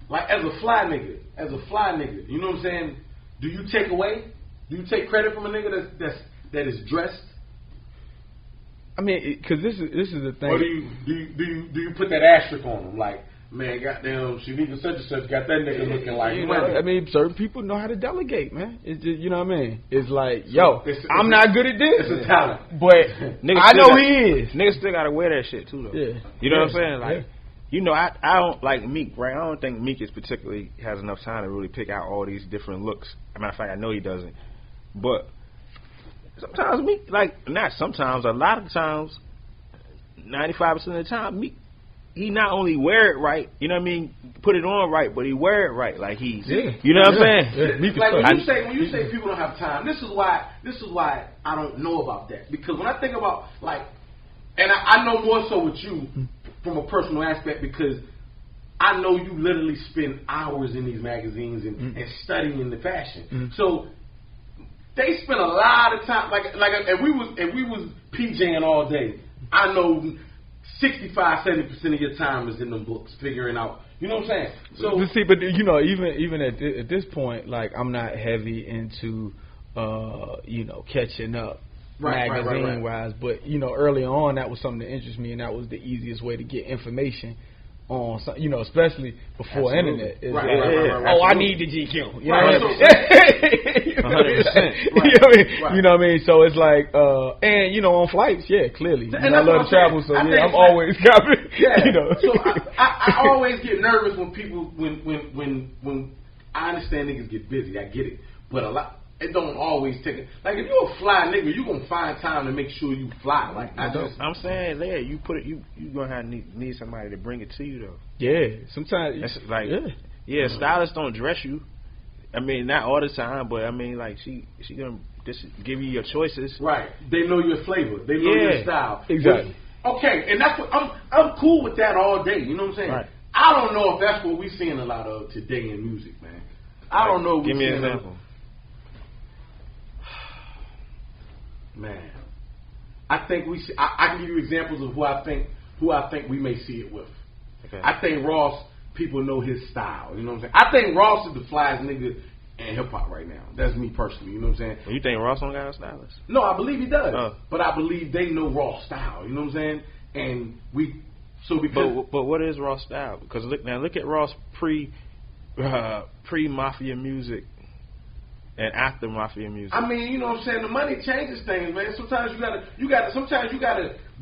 like as a fly nigga, you know what I'm saying? Do you take away? Do you take credit from a nigga that is dressed? I mean, because this is the thing. Or do you put that asterisk on them? Like, man, goddamn, Shanika such and such got that nigga looking like. I mean, certain people know how to delegate, man. It's just, you know what I mean? It's like, I'm not good at this. It's a talent, but I know he is. Niggas still gotta wear that shit too, though. Yeah, you know what I'm saying? Like, I don't like Meek, right? I don't think Meek is particularly has enough time to really pick out all these different looks. As a matter of fact, I know he doesn't, but. Sometimes Meek, not sometimes, a lot of times, 95% of the time, Meek, he not only wear it right, you know what I mean, put it on right, but he wear it right, like he's, you know what I'm saying? Yeah. Like when you say people don't have time, this is why I don't know about that, because when I think about and I know more so with you from a personal aspect, because I know you literally spend hours in these magazines and studying the fashion, so. they spend a lot of time. Like if we was PJing all day, I know 65-70% of your time is in them books figuring out. You know what I'm saying? So but see, but you know, even at this point, like I'm not heavy into catching up. Magazine wise, but you know, early on that was something that interested me, and that was the easiest way to get information on, especially before internet. I need the GQ. You know what I mean? 100%. You know what I mean? So it's like, and on flights, clearly. I love to travel, so I'm always copying. So I always get nervous when people when I understand niggas get busy. I get it, but it don't always take it. Like if you're a fly nigga, you gonna find time to make sure you fly. Like I'm saying, you put it. You gonna need somebody to bring it to you though. Yeah, sometimes that's like stylists don't dress you. I mean, not all the time, but I mean, like she gonna just give you your choices. Right. They know your flavor. They know your style. Exactly. Okay, and that's what I'm cool with that all day. You know what I'm saying? Right. I don't know if that's what we're seeing a lot of today in music, man. I don't know. Give me an example. Man, I think we should, I can give you examples of who I think we may see it with. Okay. I think Ross, people know his style. You know what I'm saying? I think Ross is the flyest nigga in hip hop right now. That's me personally. You know what I'm saying? You think Ross don't got a stylist? No, I believe he does. But I believe they know Ross style. You know what I'm saying? And But what is Ross style? Because look at Ross pre Mafia music. And after Mafia music. I mean, you know what I'm saying? The money changes things, man. Sometimes you gotta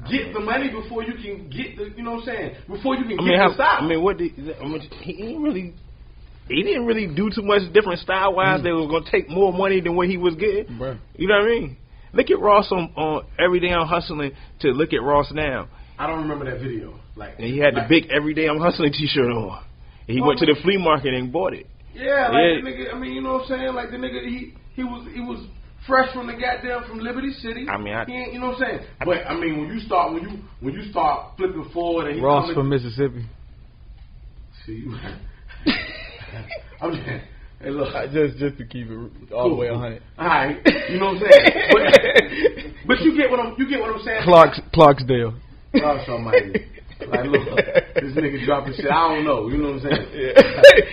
get the money before you can get the, you know what I'm saying? Before you can get the style. I mean, he didn't really do too much different style wise. That was gonna take more money than what he was getting. Right. You know what I mean? Look at Ross on Every Day I'm Hustling to look at Ross now. I don't remember that video. And he had the big Every Day I'm Hustling T-shirt on. And he went to the flea market and bought it. Yeah, the nigga. I mean, you know what I'm saying? Like the nigga, he was fresh from Liberty City. I mean, he ain't, you know what I'm saying? But I mean, when you start flipping forward and Ross from Mississippi. See, I'm just, hey, look, just to keep it all the way 100. All right, you know what I'm saying? But you get what I'm saying? Clarksdale. Gosh Almighty. Like, look, this nigga dropping shit. I don't know. You know what I'm saying? Yeah.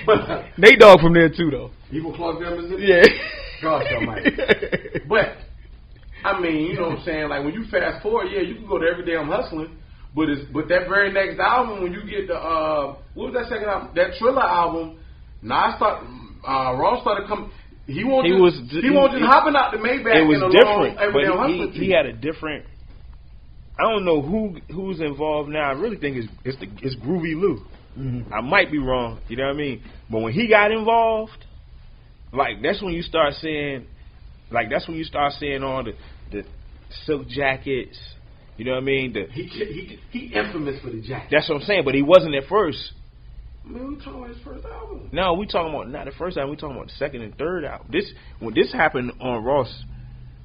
But Nate Dogg from there too, though. You from Clarksdale, Mississippi? Yeah. Gosh Almighty. But I mean, you know what I'm saying? Like when you fast forward, you can go to Every Day I'm Hustling. But that very next album, when you get the what was that second album? That Thriller album. Ross started coming. He won't just hopping out the Maybach. It was different, but he had a different. I don't know who's involved now. I really think it's Groovy Lou. Mm-hmm. I might be wrong. You know what I mean? But when he got involved, like that's when you start seeing all the silk jackets. You know what I mean? He infamous for the jacket. That's what I'm saying. But he wasn't at first. I mean, we talking about his first album. No, we talking about not the first album. We talking about the second and third album. When this happened on Ross.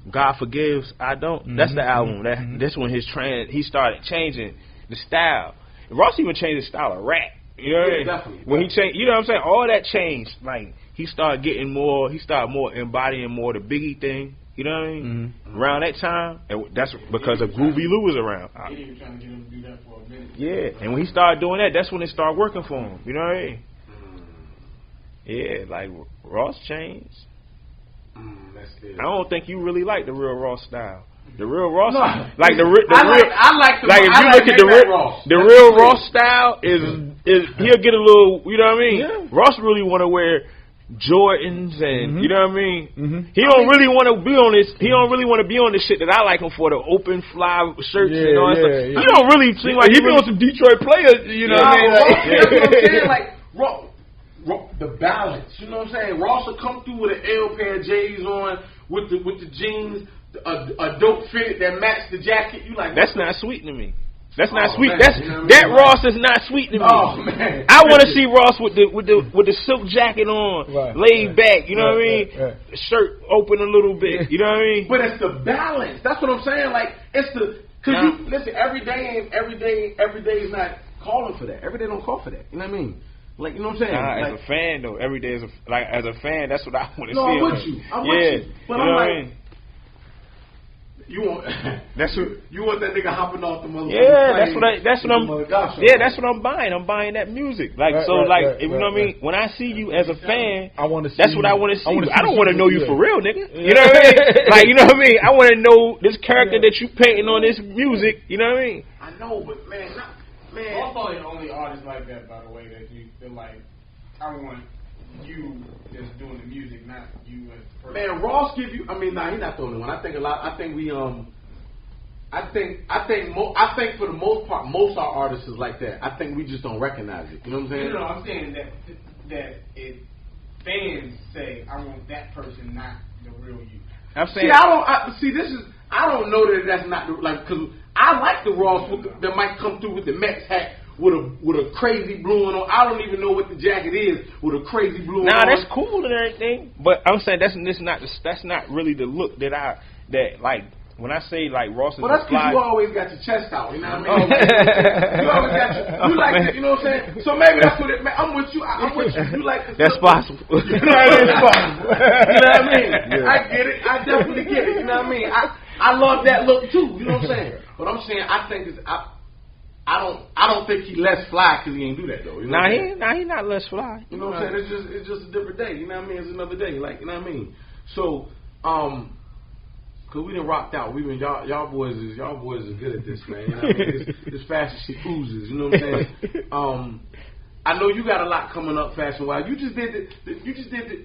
God Forgives, I Don't. Mm-hmm. That's the album. That's when he started changing the style. Ross even changed the style of rap. You know what I mean? Definitely. When he changed, you know what I'm saying? All that changed. Like he started embodying more the Biggie thing. You know what I mean? Mm-hmm. Around that time, and that's because of Groovy Lou was around. He was trying to get him to do that for a minute. Yeah, and when he started doing that, that's when it started working for him. You know what I mean? Yeah, like Ross changed. I don't think you really like the real Ross style. The real Ross, Ross style is he'll get a little. You know what I mean? Yeah. Ross really want to wear Jordans and you know what I mean. Mm-hmm. He don't really want to be on this. He don't really want to be on the shit that I like him for, the open fly shirts and all that stuff. Yeah. He don't really seem like he be on some Detroit players. You know what I mean? That's what I'm saying. Like the balance, you know what I'm saying? Ross will come through with an L pair of J's on with the jeans, a dope fit that match the jacket. You like that's not sweet to me. That's not sweet. Man, That's you know that Ross is not sweet to me. Oh man, I want to see Ross with the silk jacket on, laid back. You know what I mean? The shirt open a little bit. You know what I mean? But it's the balance. That's what I'm saying. Like it's listen. Every day is not calling for that. Every day don't call for that. You know what I mean? Like, you know what I'm saying? As like, a fan though, every day as a fan, that's what I want to see. I'm with you. I'm with you. But I'm like, you want you want that nigga hopping off the motherfucker? Yeah, that's what I'm buying. I'm buying that music. Like you know what I mean? When I see you as a fan, that's what I want to see. I don't want to know you for real, nigga. You know what I mean? Like, you know what I mean? I want to know this character that you painting on this music. You know what I mean? I know, but man. I'm probably the only artist like that, by the way, that you feel like I want you that's doing the music, not you as the person. Man, Ross give you. I mean, he's not the only one. I think a lot. I think we I think for the most part, most of our artists is like that. I think we just don't recognize it. You know what I'm saying? No, I'm saying that if fans say I want that person, not the real you. I'm saying. I don't know that that's not because I like the Ross that might come through with the Mets hat with a crazy blue on. I don't even know what the jacket is with a crazy blue on. Nah, that's cool and everything, but I'm saying that's not really the look that like. When I say like Ross is well, that's because you always got your chest out, you know what I mean? You always got you like it, you know what I'm saying? So maybe that's what I'm with you. I'm with you. You like the that's possible. You know what I mean? Yeah. I get it. I definitely get it. You know what I mean? I love that look too. You know what I'm saying? But I'm saying I think I don't think he less fly because he ain't do that though. You know he not less fly. You know what I'm saying? It's just a different day. You know what I mean? It's another day. Like, you know what I mean? So cause we done rocked out. Y'all boys is good at this, man. You know what I mean? This fashion shit oozes. You know what I'm saying? I know you got a lot coming up fashion wise. You just did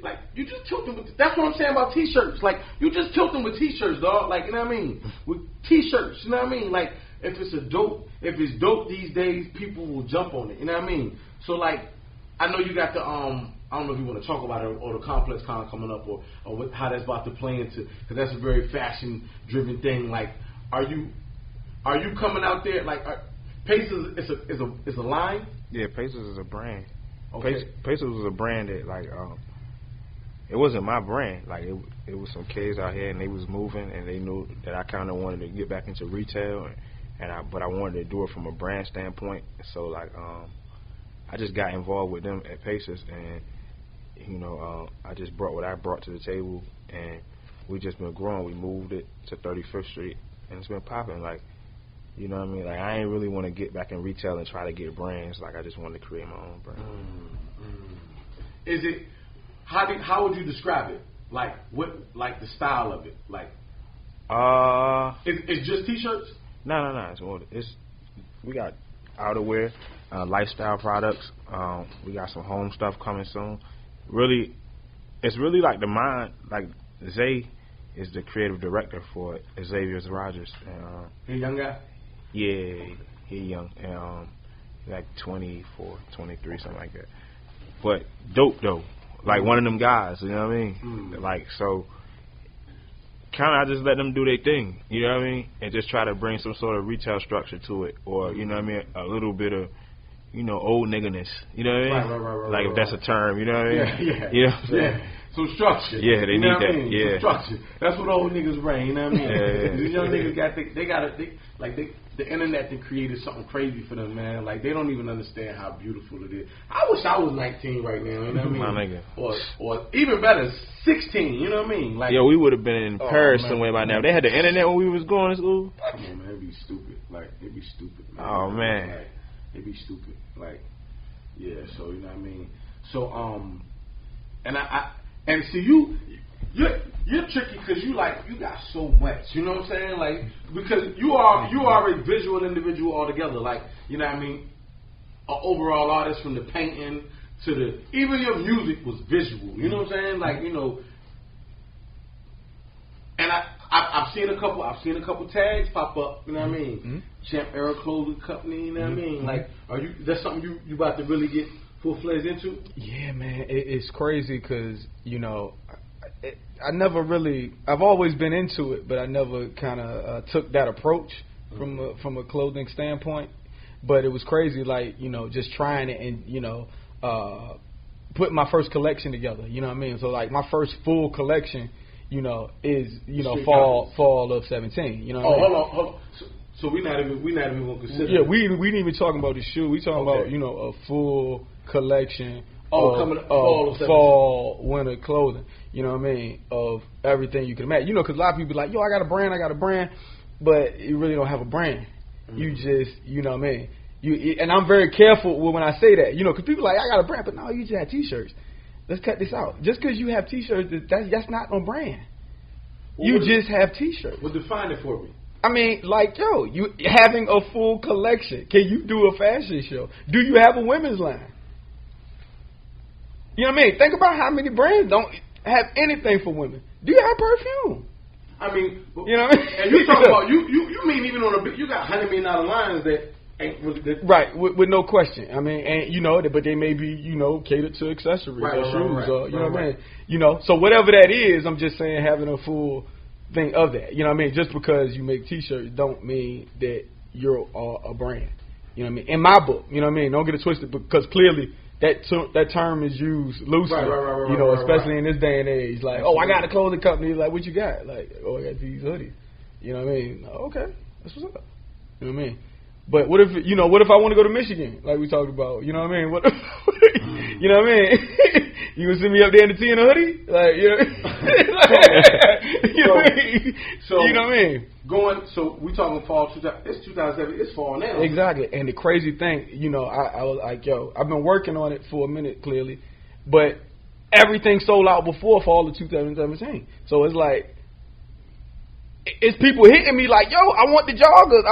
like you just tilting with. That's what I'm saying about t-shirts. Like you just tilting with t-shirts, dog. Like you know what I mean? With t-shirts, you know what I mean? Like if it's dope these days, people will jump on it. You know what I mean? So like I know you got the I don't know if you want to talk about it or the Complex Con coming up or how that's about to play into, because that's a very fashion driven thing. Like, are you coming out there like Pacers is a line? Yeah, Pacers is a brand. Okay. Pacers was a brand that like it wasn't my brand. Like it was some kids out here and they was moving and they knew that I kind of wanted to get back into retail but I wanted to do it from a brand standpoint. So like I just got involved with them at Pacers and. You know, I just brought what I brought to the table, and we just been growing. We moved it to 35th Street, and it's been popping. Like, you know what I mean? Like, I ain't really want to get back in retail and try to get brands. Like, I just wanted to create my own brand. Is it? How would you describe it? Like, what? Like the style of it? Like, it's just t-shirts? No. We got outerwear, lifestyle products. We got some home stuff coming soon. Really, it's really like the mind. Like Zay is the creative director for Xavier's Rogers. He a young guy? Yeah, he young and like 24, 23, something like that. But dope though, like one of them guys. You know what I mean? Like so, kind of I just let them do their thing. You know what I mean? And just try to bring some sort of retail structure to it, or you know what I mean, a little bit of. You know, old nigga-ness. You know what I mean? Right. Like, if that's a term, you know what I mean? Yeah. You know what I'm saying? Some structure. Yeah, they need that. Yeah. Some structure. That's what old niggas bring, you know what I mean? Yeah. These young niggas the internet that created something crazy for them, man. Like, they don't even understand how beautiful it is. I wish I was 19 right now, you know what I mean? My nigga. Or even better, 16, you know what I mean? Like, yo, we would have been in Paris somewhere by now. They had the internet when we was going to school. Come on, man, it'd be stupid. Like, it'd be stupid, man. Oh, man. Like, it'd be stupid. Like, yeah, so, you know what I mean? So, and see, you're tricky because you got so much, you know what I'm saying? Like, because you are a visual individual altogether. Like, you know what I mean? An overall artist from the painting to even your music was visual, you know what I'm saying? Like, you know, and I've seen a couple tags pop up, you know what I mean? Champ Era Clothing Company, you know what I mean? Like, that's something you about to really get full-fledged into? Yeah, man, it's crazy because, you know, I've always been into it, but I never kind of took that approach from a clothing standpoint. But it was crazy, like, you know, just trying it and, you know, put my first collection together, you know what I mean? So, like, my first full collection, you know, is, you know, fall of 17, you know what I mean? Hold on. So we not even going to consider. Yeah, we ain't even talking about the shoe. We talking about, you know, a full collection coming of fall, winter clothing. You know what I mean? Of everything you can imagine. You know, because a lot of people be like, yo, I got a brand, but you really don't have a brand. You just, you know what I mean? And I'm very careful when I say that, you know, because people are like, I got a brand, but no, you just have T-shirts. Let's cut this out. Just because you have T-shirts, that's not no brand. You just have T-shirts. Well, define it for me. I mean, like, yo, you having a full collection. Can you do a fashion show? Do you have a women's line? You know what I mean? Think about how many brands don't have anything for women. Do you have perfume? I mean, you know what I mean? And you talking about you mean even on a bit, you got $100 million lines that ain't really right with no question. I mean, and you know, but they may be, you know, catered to accessories or shoes or you know what I mean. You know, so whatever that is, I'm just saying having a full thing of that. You know what I mean? Just because you make T-shirts don't mean that you're a brand. You know what I mean? In my book, you know what I mean? Don't get it twisted, because clearly that term is used loosely. You know, especially in this day and age. Like, oh, I got a clothing company. Like, what you got? Like, oh, I got these hoodies. You know what I mean? Okay, that's what's up. You know what I mean? But what if I want to go to Michigan, like we talked about? You know what I mean? What, you know what I mean? You gonna send me up there in the tee and a hoodie? Like, you know, you know what I mean? So, you know what I mean? So we talking fall 2000. It's 2007. It's fall now. Exactly. And the crazy thing, you know, I was like, yo, I've been working on it for a minute, clearly, but everything sold out before fall of 2017. So it's like, it's people hitting me like, yo, I want the joggers.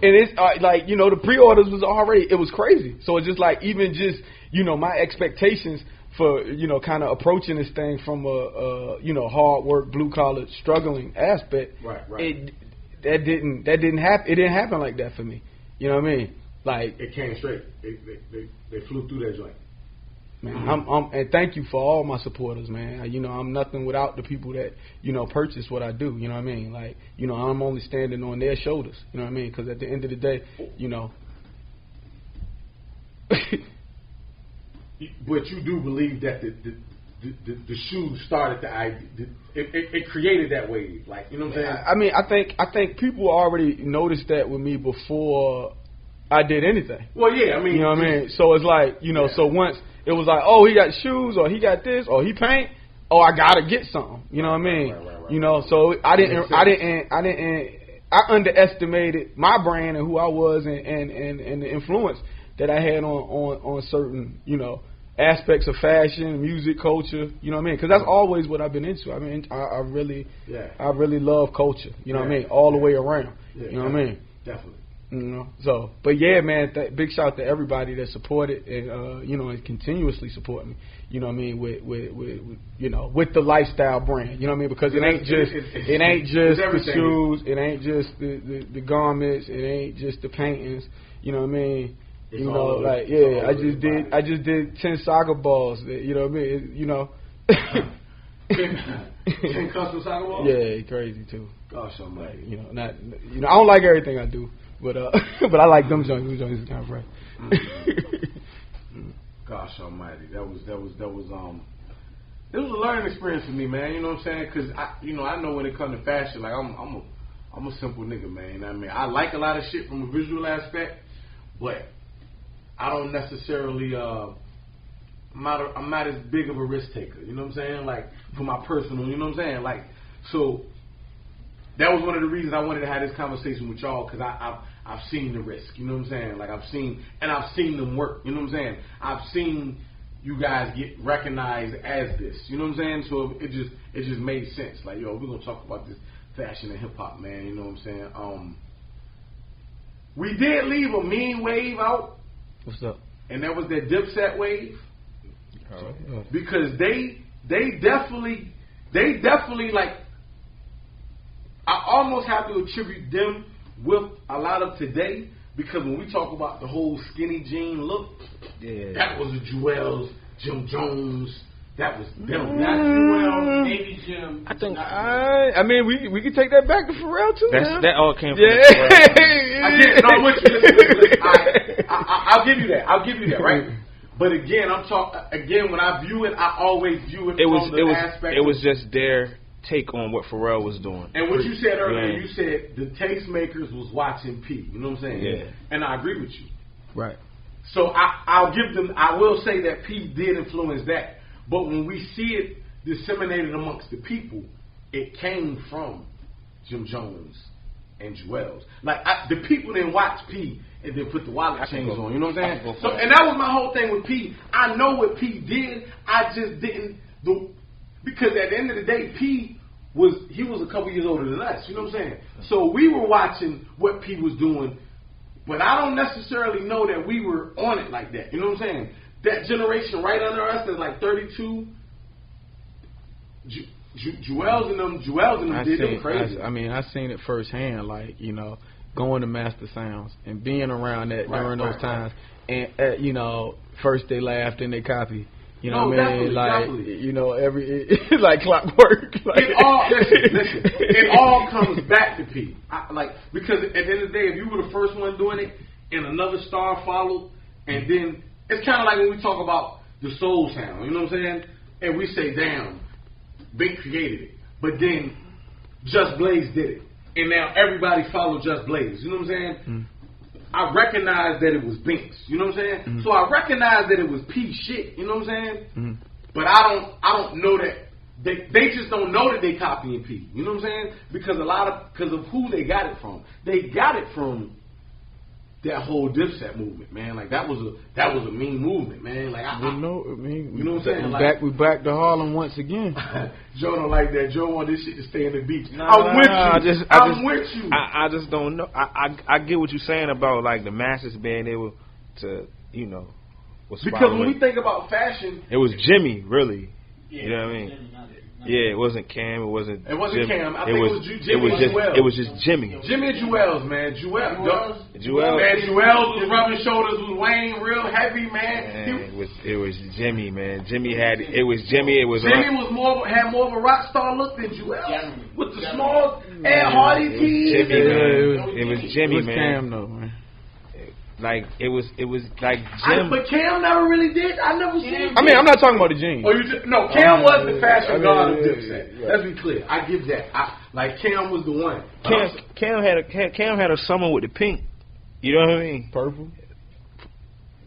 And it's like, you know, the pre-orders was already, it was crazy. So it's just like, even just, you know, my expectations for, you know, kind of approaching this thing from a you know, hard work, blue collar, struggling aspect. Right. That didn't happen. It didn't happen like that for me. You know what I mean? Like, it came straight. They flew through that joint. Man, and thank you for all my supporters, man. You know, I'm nothing without the people that, you know, purchase what I do. You know what I mean? Like, you know, I'm only standing on their shoulders. You know what I mean? Because at the end of the day, you know. But you do believe that the shoes started the idea. It created that wave, like, you know what I'm saying? I mean, I think people already noticed that with me before I did anything. Well, yeah, I mean, you know what I mean. So it's like, you know, so once it was like, oh, he got shoes, or he got this, or he paint, oh, I gotta get something. You know what I mean? Right. You know, so I underestimated my brand and who I was, and the influence that I had on certain, you know, aspects of fashion, music, culture. You know what I mean? Because that's always what I've been into. I mean, I really love culture. You know what I mean? All the way around. You know what I mean? Definitely. You know, so, but yeah, man, big shout out to everybody that supported and you know, and continuously support me. You know what I mean, with you know, with the lifestyle brand. You know what I mean, because it ain't just the shoes, it ain't just the garments, it ain't just the paintings. You know what I mean? You know, like, yeah, I just did 10 soccer balls. You know what I mean? You know. 10 custom soccer balls? Yeah, crazy too. Gosh almighty. You know, I don't like everything I do, but I like them joints. Them joints is kind of fresh. Gosh almighty, that was it was a learning experience for me, man. You know what I'm saying? Because I know when it comes to fashion, like I'm a simple nigga, man. I mean, I like a lot of shit from a visual aspect, but I don't necessarily I'm not as big of a risk taker. You know what I'm saying? Like, for my personal, you know what I'm saying? Like, so that was one of the reasons I wanted to have this conversation with y'all, because I've seen the risk. You know what I'm saying? Like, I've seen them work. You know what I'm saying? I've seen you guys get recognized as this. You know what I'm saying? So it just made sense. Like, yo, we're gonna talk about this fashion and hip hop, man. You know what I'm saying? We did leave a mean wave out. What's up? And that was that Dipset wave. Oh. Because they definitely like, I almost have to attribute them with a lot of today, because when we talk about the whole skinny jean look, that was the Jewels, Jim Jones, that was them. Not Jewels, maybe Jim. I think I mean we can take that back to Pharrell too. That all came from Pharrell. No, I'm with you. Listen. I'll give you that, right? But again, when I view it, I always view it from the aspect. It was just their take on what Pharrell was doing. And what you said earlier, you said the tastemakers was watching P. You know what I'm saying? Yeah. And I agree with you. Right. So I'll give them. I will say that P did influence that. But when we see it disseminated amongst the people, it came from Jim Jones and Jewels. Like the people didn't watch P and then put the wallet chains on. You know what I'm saying? So, and that was my whole thing with P. I know what P did. I just didn't do, because at the end of the day, P was a couple years older than us. You know what I'm saying? So we were watching what P was doing, but I don't necessarily know that we were on it like that. You know what I'm saying? That generation right under us is like 32. Jewels and them did them crazy. I seen it firsthand, like, you know, going to Master Sounds and being around that during those times. And, you know, first they laughed, then they copy. You know what I mean? Like, you know, it's like clockwork. Like, listen, it all comes back to P. Because at the end of the day, if you were the first one doing it and another star followed, and then it's kind of like when we talk about the soul sound, you know what I'm saying? And we say, damn, Bink created it. But then Just Blaze did it. And now everybody followed Just Blaze. You know what I'm saying? Mm. I recognize that it was Bink's. You know what I'm saying? Mm. So I recognize that it was P shit. You know what I'm saying? Mm. But I don't know that they just don't know that they copying P. You know what I'm saying? Because of who they got it from. They got it from that whole Dipset movement, man. Like that was a mean movement, man. Like you know what I'm saying? Like, we back to Harlem once again. Joe don't like that. Joe want this shit to stay in the beach. I'm with you. I just don't know. I get what you're saying about like the masses being able to, you know, because when we think about fashion, it was Jimmy, really. Yeah, you know what I mean? Yeah, it wasn't Cam. It wasn't Cam. I think it was Jimmy. It was just Jimmy. Jimmy and Jewels, man. Jewels was rubbing shoulders with Wayne, real heavy, man. It was Jimmy, man. Jimmy had it was Jimmy. It was Jimmy had more of a rock star look than Jewels with the small Ed Hardy tees. It was Jimmy, man. Cam though, man. Like it was like Jim. But Cam never really did. I never seen him. I mean, I'm not talking about the jeans. Oh, no, Cam was the fashion god of Dipset. Let's be clear. I give that. Cam was the one. Cam had a summer with the pink. You know what I mean? Purple.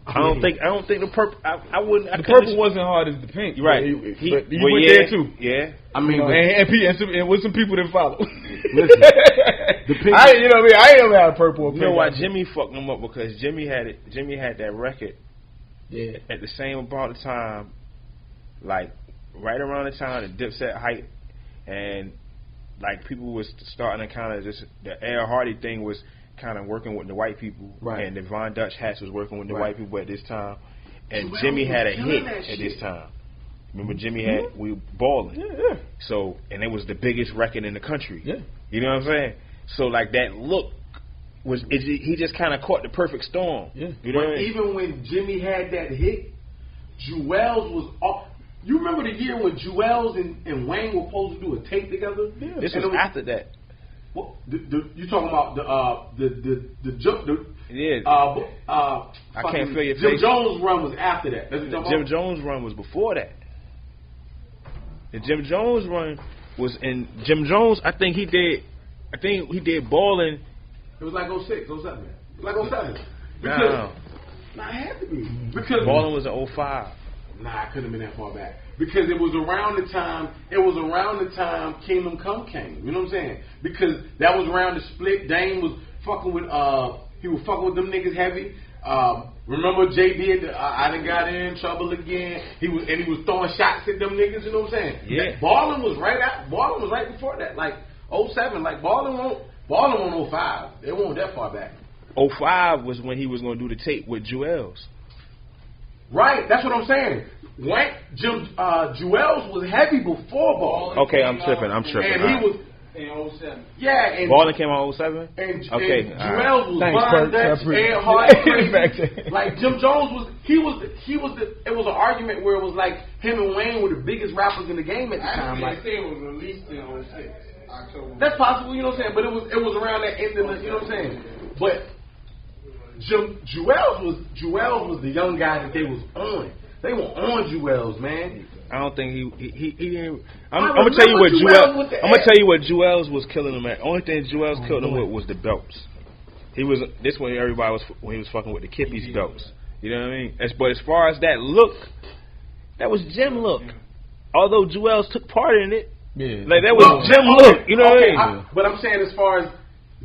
I don't think the purple. I wouldn't. The purple wasn't hard as the pink. Right. But you went there too. Yeah. I mean, and with some people that follow. Listen, the pink. I ain't never had a purple. You know why Jimmy fucked him up? Because Jimmy had that record. Yeah. At the same about the time, like right around the time the Dipset hype, and like people was starting to kind of just the Ed Hardy thing was kind of working with the white people, right? And the Von Dutch Hats was working with the white people at this time, and Jimmy had a hit at this time. Remember, Jimmy had we balling. Yeah. So, and it was the biggest record in the country. Yeah. You know what I'm saying? So, like that look was he just kind of caught the perfect storm. Yeah. You know what I mean? Even when Jimmy had that hit, Jewels was off. You remember the year when Jewels and Wayne were supposed to do a tape together? Yeah. This was after that. What you talking about the yeah. I can't feel your Jim face. Jones run was after that. That's what you're talking Jim about? Jones run was before that. The Jim Jones run was in Jim Jones. I think he did balling. It was like 06, 07. Like 07. Nah, it had to be. Because balling was in 05. Nah, I couldn't have been that far back. Because it was around the time Kingdom Come came. You know what I'm saying? Because that was around the split. Dame was fucking with them niggas heavy. Remember JD I done got in trouble again. He was throwing shots at them niggas, you know what I'm saying? Yeah. Ballin was right before that. Like 07. Like Ballin won't 05. They won't that far back. 05 was when he was gonna do the tape with Jewels. Right, that's what I'm saying. Jewels was heavy before Ballin. Okay, I'm tripping. And he was in 07. Yeah, and Ballin came out in 07? And okay. Jewels was Von Dutch, Ed Hardy. Like Jim Jones it was an argument where it was like him and Wayne were the biggest rappers in the game at the time. Like they say it was released in 06, October. That's possible, you know what I'm saying? But it was around that end of the, you know what I'm saying? But Jewels was the young guy that they was on. They were on Jewels, man. I don't think he didn't. I'm gonna tell you what Jewels. I'm gonna tell you what Jewels was killing him at. Only thing Jewels killed him with was the belts. He was this way. Everybody was when he was fucking with the Kippies belts. You know what I mean? But as far as that look, that was Jim look. Although Jewels took part in it, like that was Jim look. You know what I mean? But I'm saying as far as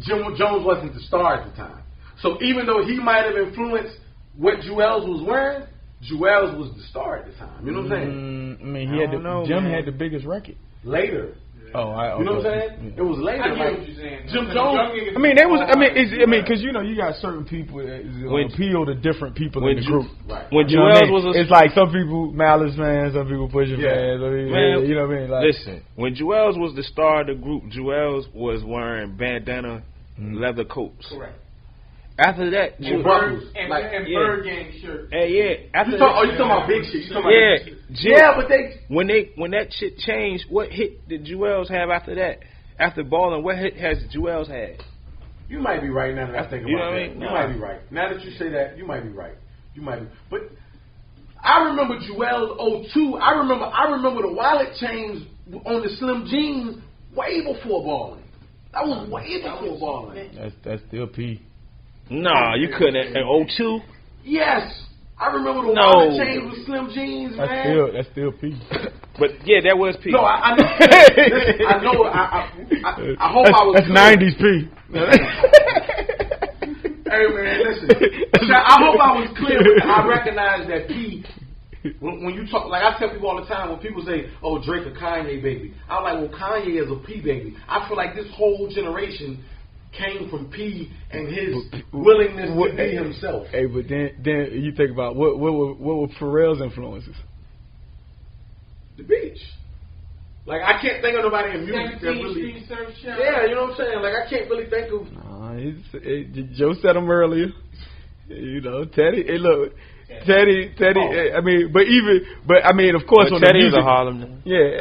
Jim Jones wasn't the star at the time. So even though he might have influenced what Jewels was wearing, Jewels was the star at the time. You know what I'm saying? I mean, Jim had the biggest record. Later. You know what I'm saying? It was later. I get what you're saying. Jim Jones. I mean, there was. I mean, because you got certain people that appeal to different people in the group. Right. When Jewels was, it's like some people Malice fans, some people Pusha fans. You know what I mean? Like, listen, when Jewels was the star of the group, Jewels was wearing bandana, leather coats. Correct. After that, And Bird Gang shirt. After you talking about big shit? You talking about but when that shit changed, what hit did Jewels have after that? After Ballin', what hit has Jewels had? You might be right now that I think about you know what that. I mean? You might be right. Now that you say that, you might be right. You might be. But I remember Jewels 02. I remember the wallet chains on the Slim Jeans way before Ballin'. That was way before Ballin'. That's still P. Nah, you couldn't. In 02? Yes. I remember the wallet chains with Slim Jeans, man. That's still P. But yeah, that was P. No, I know. Listen, I know. I hope I was. That's clear. 90s P. Hey man, listen. I hope I was clear. But I recognize that P. When you talk, like I tell people all the time, when people say, "Oh, Drake a Kanye baby," I'm like, "Well, Kanye is a P baby." I feel like this whole generation came from P and his willingness to be himself. Hey, but then you think about what were Pharrell's influences? The beach. Like I can't think of nobody in music that really. Yeah, you know what I'm saying. Like I can't really think of. Joe said him earlier. You know, Teddy. Hey, look. Teddy. I mean, but I mean, of course, on Teddy the music, is a Harlem. Yeah.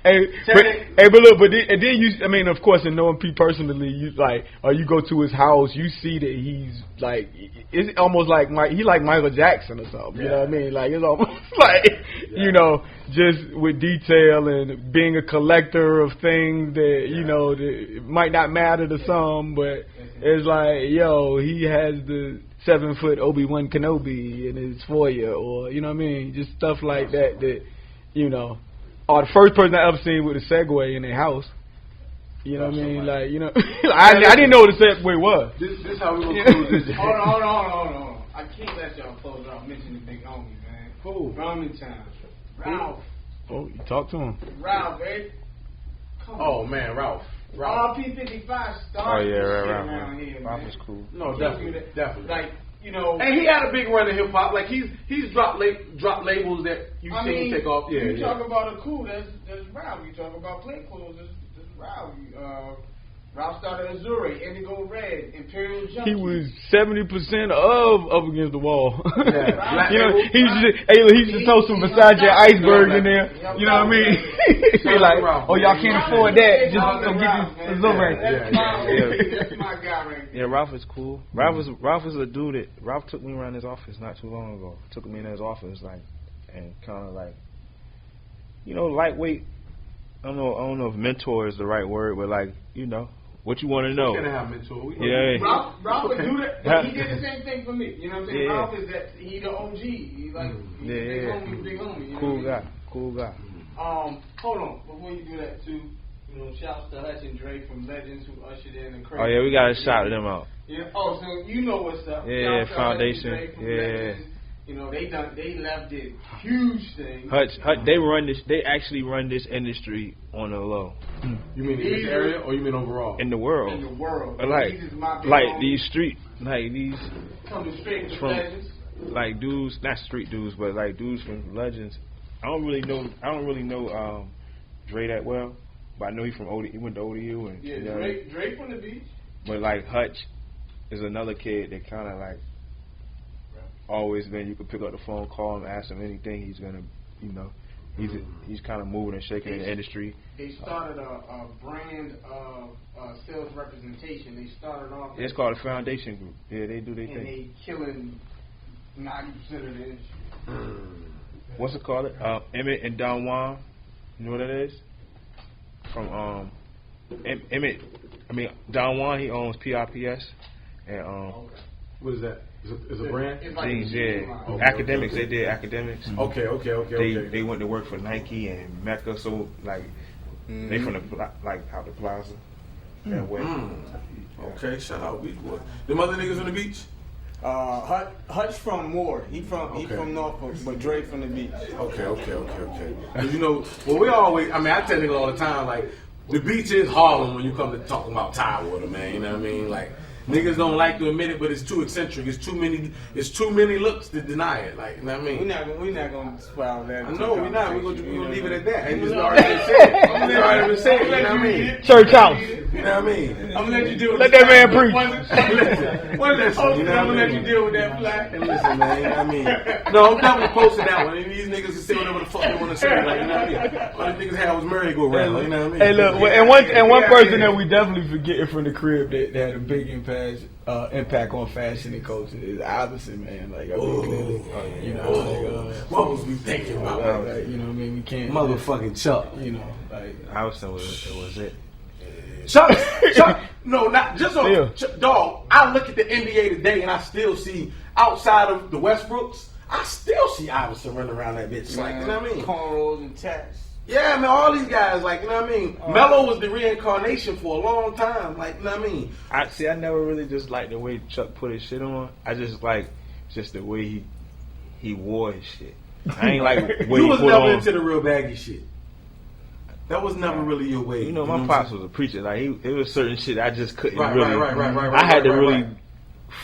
But look, and then you, I mean, of course, and knowing P personally, you like, or you go to his house, you see that he's like, it's almost like he like Michael Jackson or something. You know what I mean? Like it's almost like, you know, just with detail and being a collector of things that you know that might not matter to some, but it's like, yo, he has the 7-foot Obi-Wan Kenobi in his foyer, or you know what I mean, just stuff like that. That you know. Or the first person I ever seen with a Segway in their house. You know what I mean? Like, you know, I didn't know what a Segway was. This how we gonna close this. Hold on. I can't let y'all close without mentioning the big homie, man. Who? Roman Time. Ralph. Oh, you talk to him. Ralph, eh? Come on. Oh man, Ralph. RP55 started around here, Ralph man. is cool. No, definitely. Like, you know, and he had a big run in hip hop. Like he's dropped labels that you've seen take off. Yeah, you talk about a cool, there's Ralph. You talk about play clothes, there's Ralph. Ralph started Azure, Indigo Red, Imperial Junkie. He was 70% of Up Against the Wall. Yeah. You know, he used to throw some Versace iceberg in there. You know what I mean? He like, oh, y'all can't afford that. Just go get this Azure. That's my guy right there. Yeah, Ralph is cool. Ralph is a dude that Ralph took me around his office not too long ago. Took me in his office like, and kind of like, you know, lightweight. I don't know if mentor is the right word, but like, you know, what you want to know. Ralph would do that, but he did the same thing for me. You know what I'm saying? Yeah. Ralph is that he the OG. He's like big homie. Cool guy. Hold on, before you do that too, you know, shouts to Hutch and Dre from Legends who ushered in and crazy. Oh yeah, we gotta shout them out. Yeah. Oh, so you know what's up? Yeah, Foundation. Legends. You know, they left it huge thing. Hutch, they actually run this industry on the low. You mean in this area or you mean overall? In the world. In the world. Like these street, like these coming straight from Legends. Like dudes, not street dudes, but like dudes from Legends. I don't really know Dre that well, but I know he went to ODU and Dre from the beach. But like Hutch is another kid that kind of like always been. You could pick up the phone, call him, ask him anything. He's gonna, you know, he's kind of moving and shaking in the industry. They started a brand of sales representation. They started off. It's called a foundation group. Yeah, they do their thing. And they killing 90% of the industry. What's it called? Emmett and Don Juan. You know what that is? From Emmett. I mean Don Juan. He owns PRPS, and What is that? Is a brand? It's like Jeans, yeah. Okay, Academics, okay. They did Academics. They went to work for Nike and Mecca, so like they from the out the plaza. That way. Okay, shout out Beach Boy. Them other niggas on the beach? Hutch from Moore. He from Norfolk, but Dre from the beach. Okay. Cause you know, well, we always. I mean, I tell niggas all the time, like the beach is Harlem when you come to talking about Tidewater, man. You know what I mean? Like niggas don't like to admit it, but it's too eccentric. It's too many looks to deny it. Like, you know what I mean? We're not gonna spoil that. No, we're not. We're gonna leave it at that. It's already been said. It's already been said. You know what I mean? Church house. You know what I mean? I'm gonna let you deal with Let that man preach. One of the posts, You know I'm what gonna I let you mean? deal with that flag. And listen, man, you know what I mean? No, I'm definitely posting that one. And these niggas can say whatever the fuck they want to say. Like, you know what I mean? All the niggas had was merry-go-round. You know what I mean? Hey, look, and one person that we definitely forgetting from the crib that had a big impact on fashion and culture is Iverson, man. Like, I mean, clearly, you know, what was we thinking about? like, you know what I mean? We can't. Motherfucking Chuck. You know, like. Iverson was it. Chuck, no, not just on Yeah. dog. I look at the NBA today and I still see outside of the Westbrooks, I still see Iverson running around that bitch. Like, you know what I mean? Cornrows and tats. Yeah, man, all these guys, like, you know what I mean? Melo was the reincarnation for a long time, like, you know what I mean? I never really just liked the way Chuck put his shit on. I just like the way he wore his shit. I ain't like the way You he was put never on. into the real baggy shit. That was never really your way. You know, what my I'm pops saying? was a preacher. Like it was certain shit I just couldn't Right, really. right, I had to right, really right.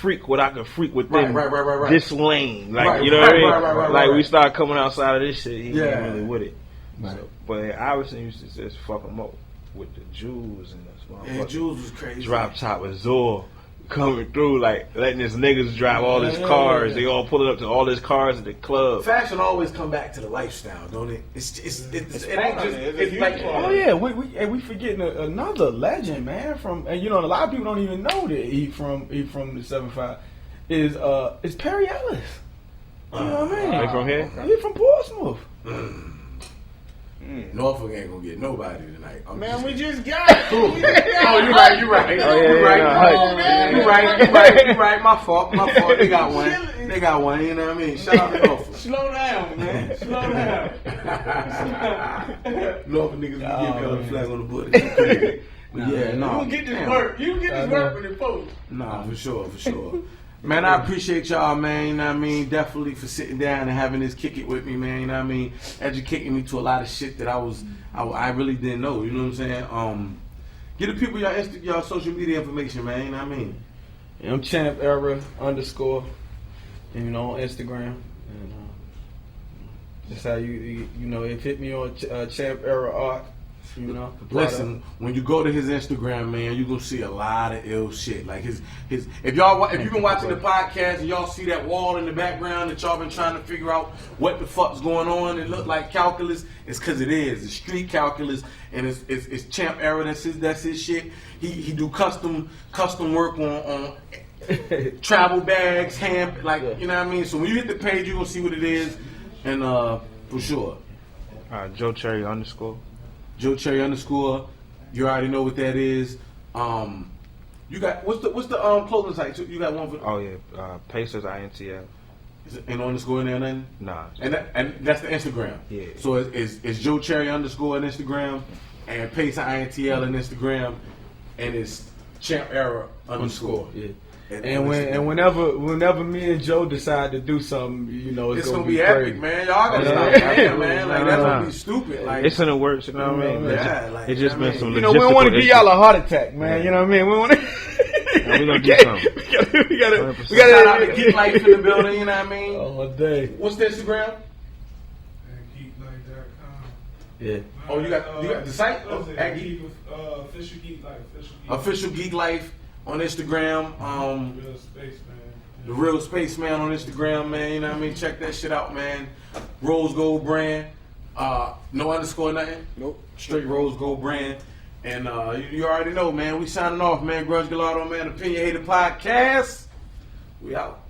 freak what I could freak within Right. this lane. Like Right, you know what I mean? right, Like we right. started coming outside of this shit. He Yeah. wasn't really with it. Right. So, but Iverson used to just fuck him up with the jewels and the Yeah, Jules was crazy. drop top Azor coming through, like letting his niggas drive all his cars. Yeah. They all pulling up to all his cars at the club. Fashion always come back to the lifestyle, don't it? It ain't just. It's like. Oh yeah, we forgetting another legend, man. From and you know a lot of people don't even know that he from the 7-5 is Perry Ellis. You know what I mean? They from here? He from Portsmouth. Norfolk ain't gonna get nobody tonight. Man, we just got it. Oh, you right. You right. My fault. They got one. You know what I mean? Shout out to Norfolk. Slow down, man. Slow down. Norfolk niggas be giving y'all the flag on the butt. But yeah, no. You can get this work. You can get this work when it post. Nah, for sure. Man, I appreciate y'all, man, you know what I mean? Definitely for sitting down and having this kick it with me, man, you know what I mean? Educating me to a lot of shit that I really didn't know, you know what I'm saying? Give the people y'all social media information, man, you know what I mean? I'm Champ Era _ you know, on Instagram. And that's how you know, it hit me on Champ Era Art. You know, listen, when you go to his Instagram, man, you're gonna see a lot of ill shit. Like his if you've been watching the podcast and y'all see that wall in the background that y'all been trying to figure out what the fuck's going on, it look like calculus, it's cause it is. It's street calculus and it's Champ Era, that's his shit. He do custom work on travel bags, hand, like you know what I mean? So when you hit the page you're gonna see what it is and for sure. Joe Cherry _ Joe Cherry _ you already know what that is. You got what's the clothing site? You got one for Pacers INTL. Is it ain't underscore in there nothing? Nah. And that's the Instagram. Yeah. So it's Joe Cherry _ on Instagram and Pacer INTL on Instagram and it's Champ Era _ Yeah. And whenever me and Joe decide to do something, you know, it's gonna be epic, crazy. man. Y'all gotta stop that, man. Like that's gonna be stupid. Like it's in the works, you know what I mean? Yeah, like it just been some. You know, we don't want to give y'all a heart attack, man. You know what I mean? We want to. We gonna do something. We gotta. Shout out to Geek Life in the building. You know what I mean? All day. What's the Instagram? Geeklife.com. Yeah. Oh, you got the site? Official Geek Life. Official Geek Life on Instagram. Real Spaceman. The Real Spaceman on Instagram, man. You know what I mean? Check that shit out, man. Rose Gold brand. No underscore nothing. Nope. Straight Rose Gold brand. And you already know, man. We signing off, man. Grudge Gallardo, man. OpinionHated podcast. We out.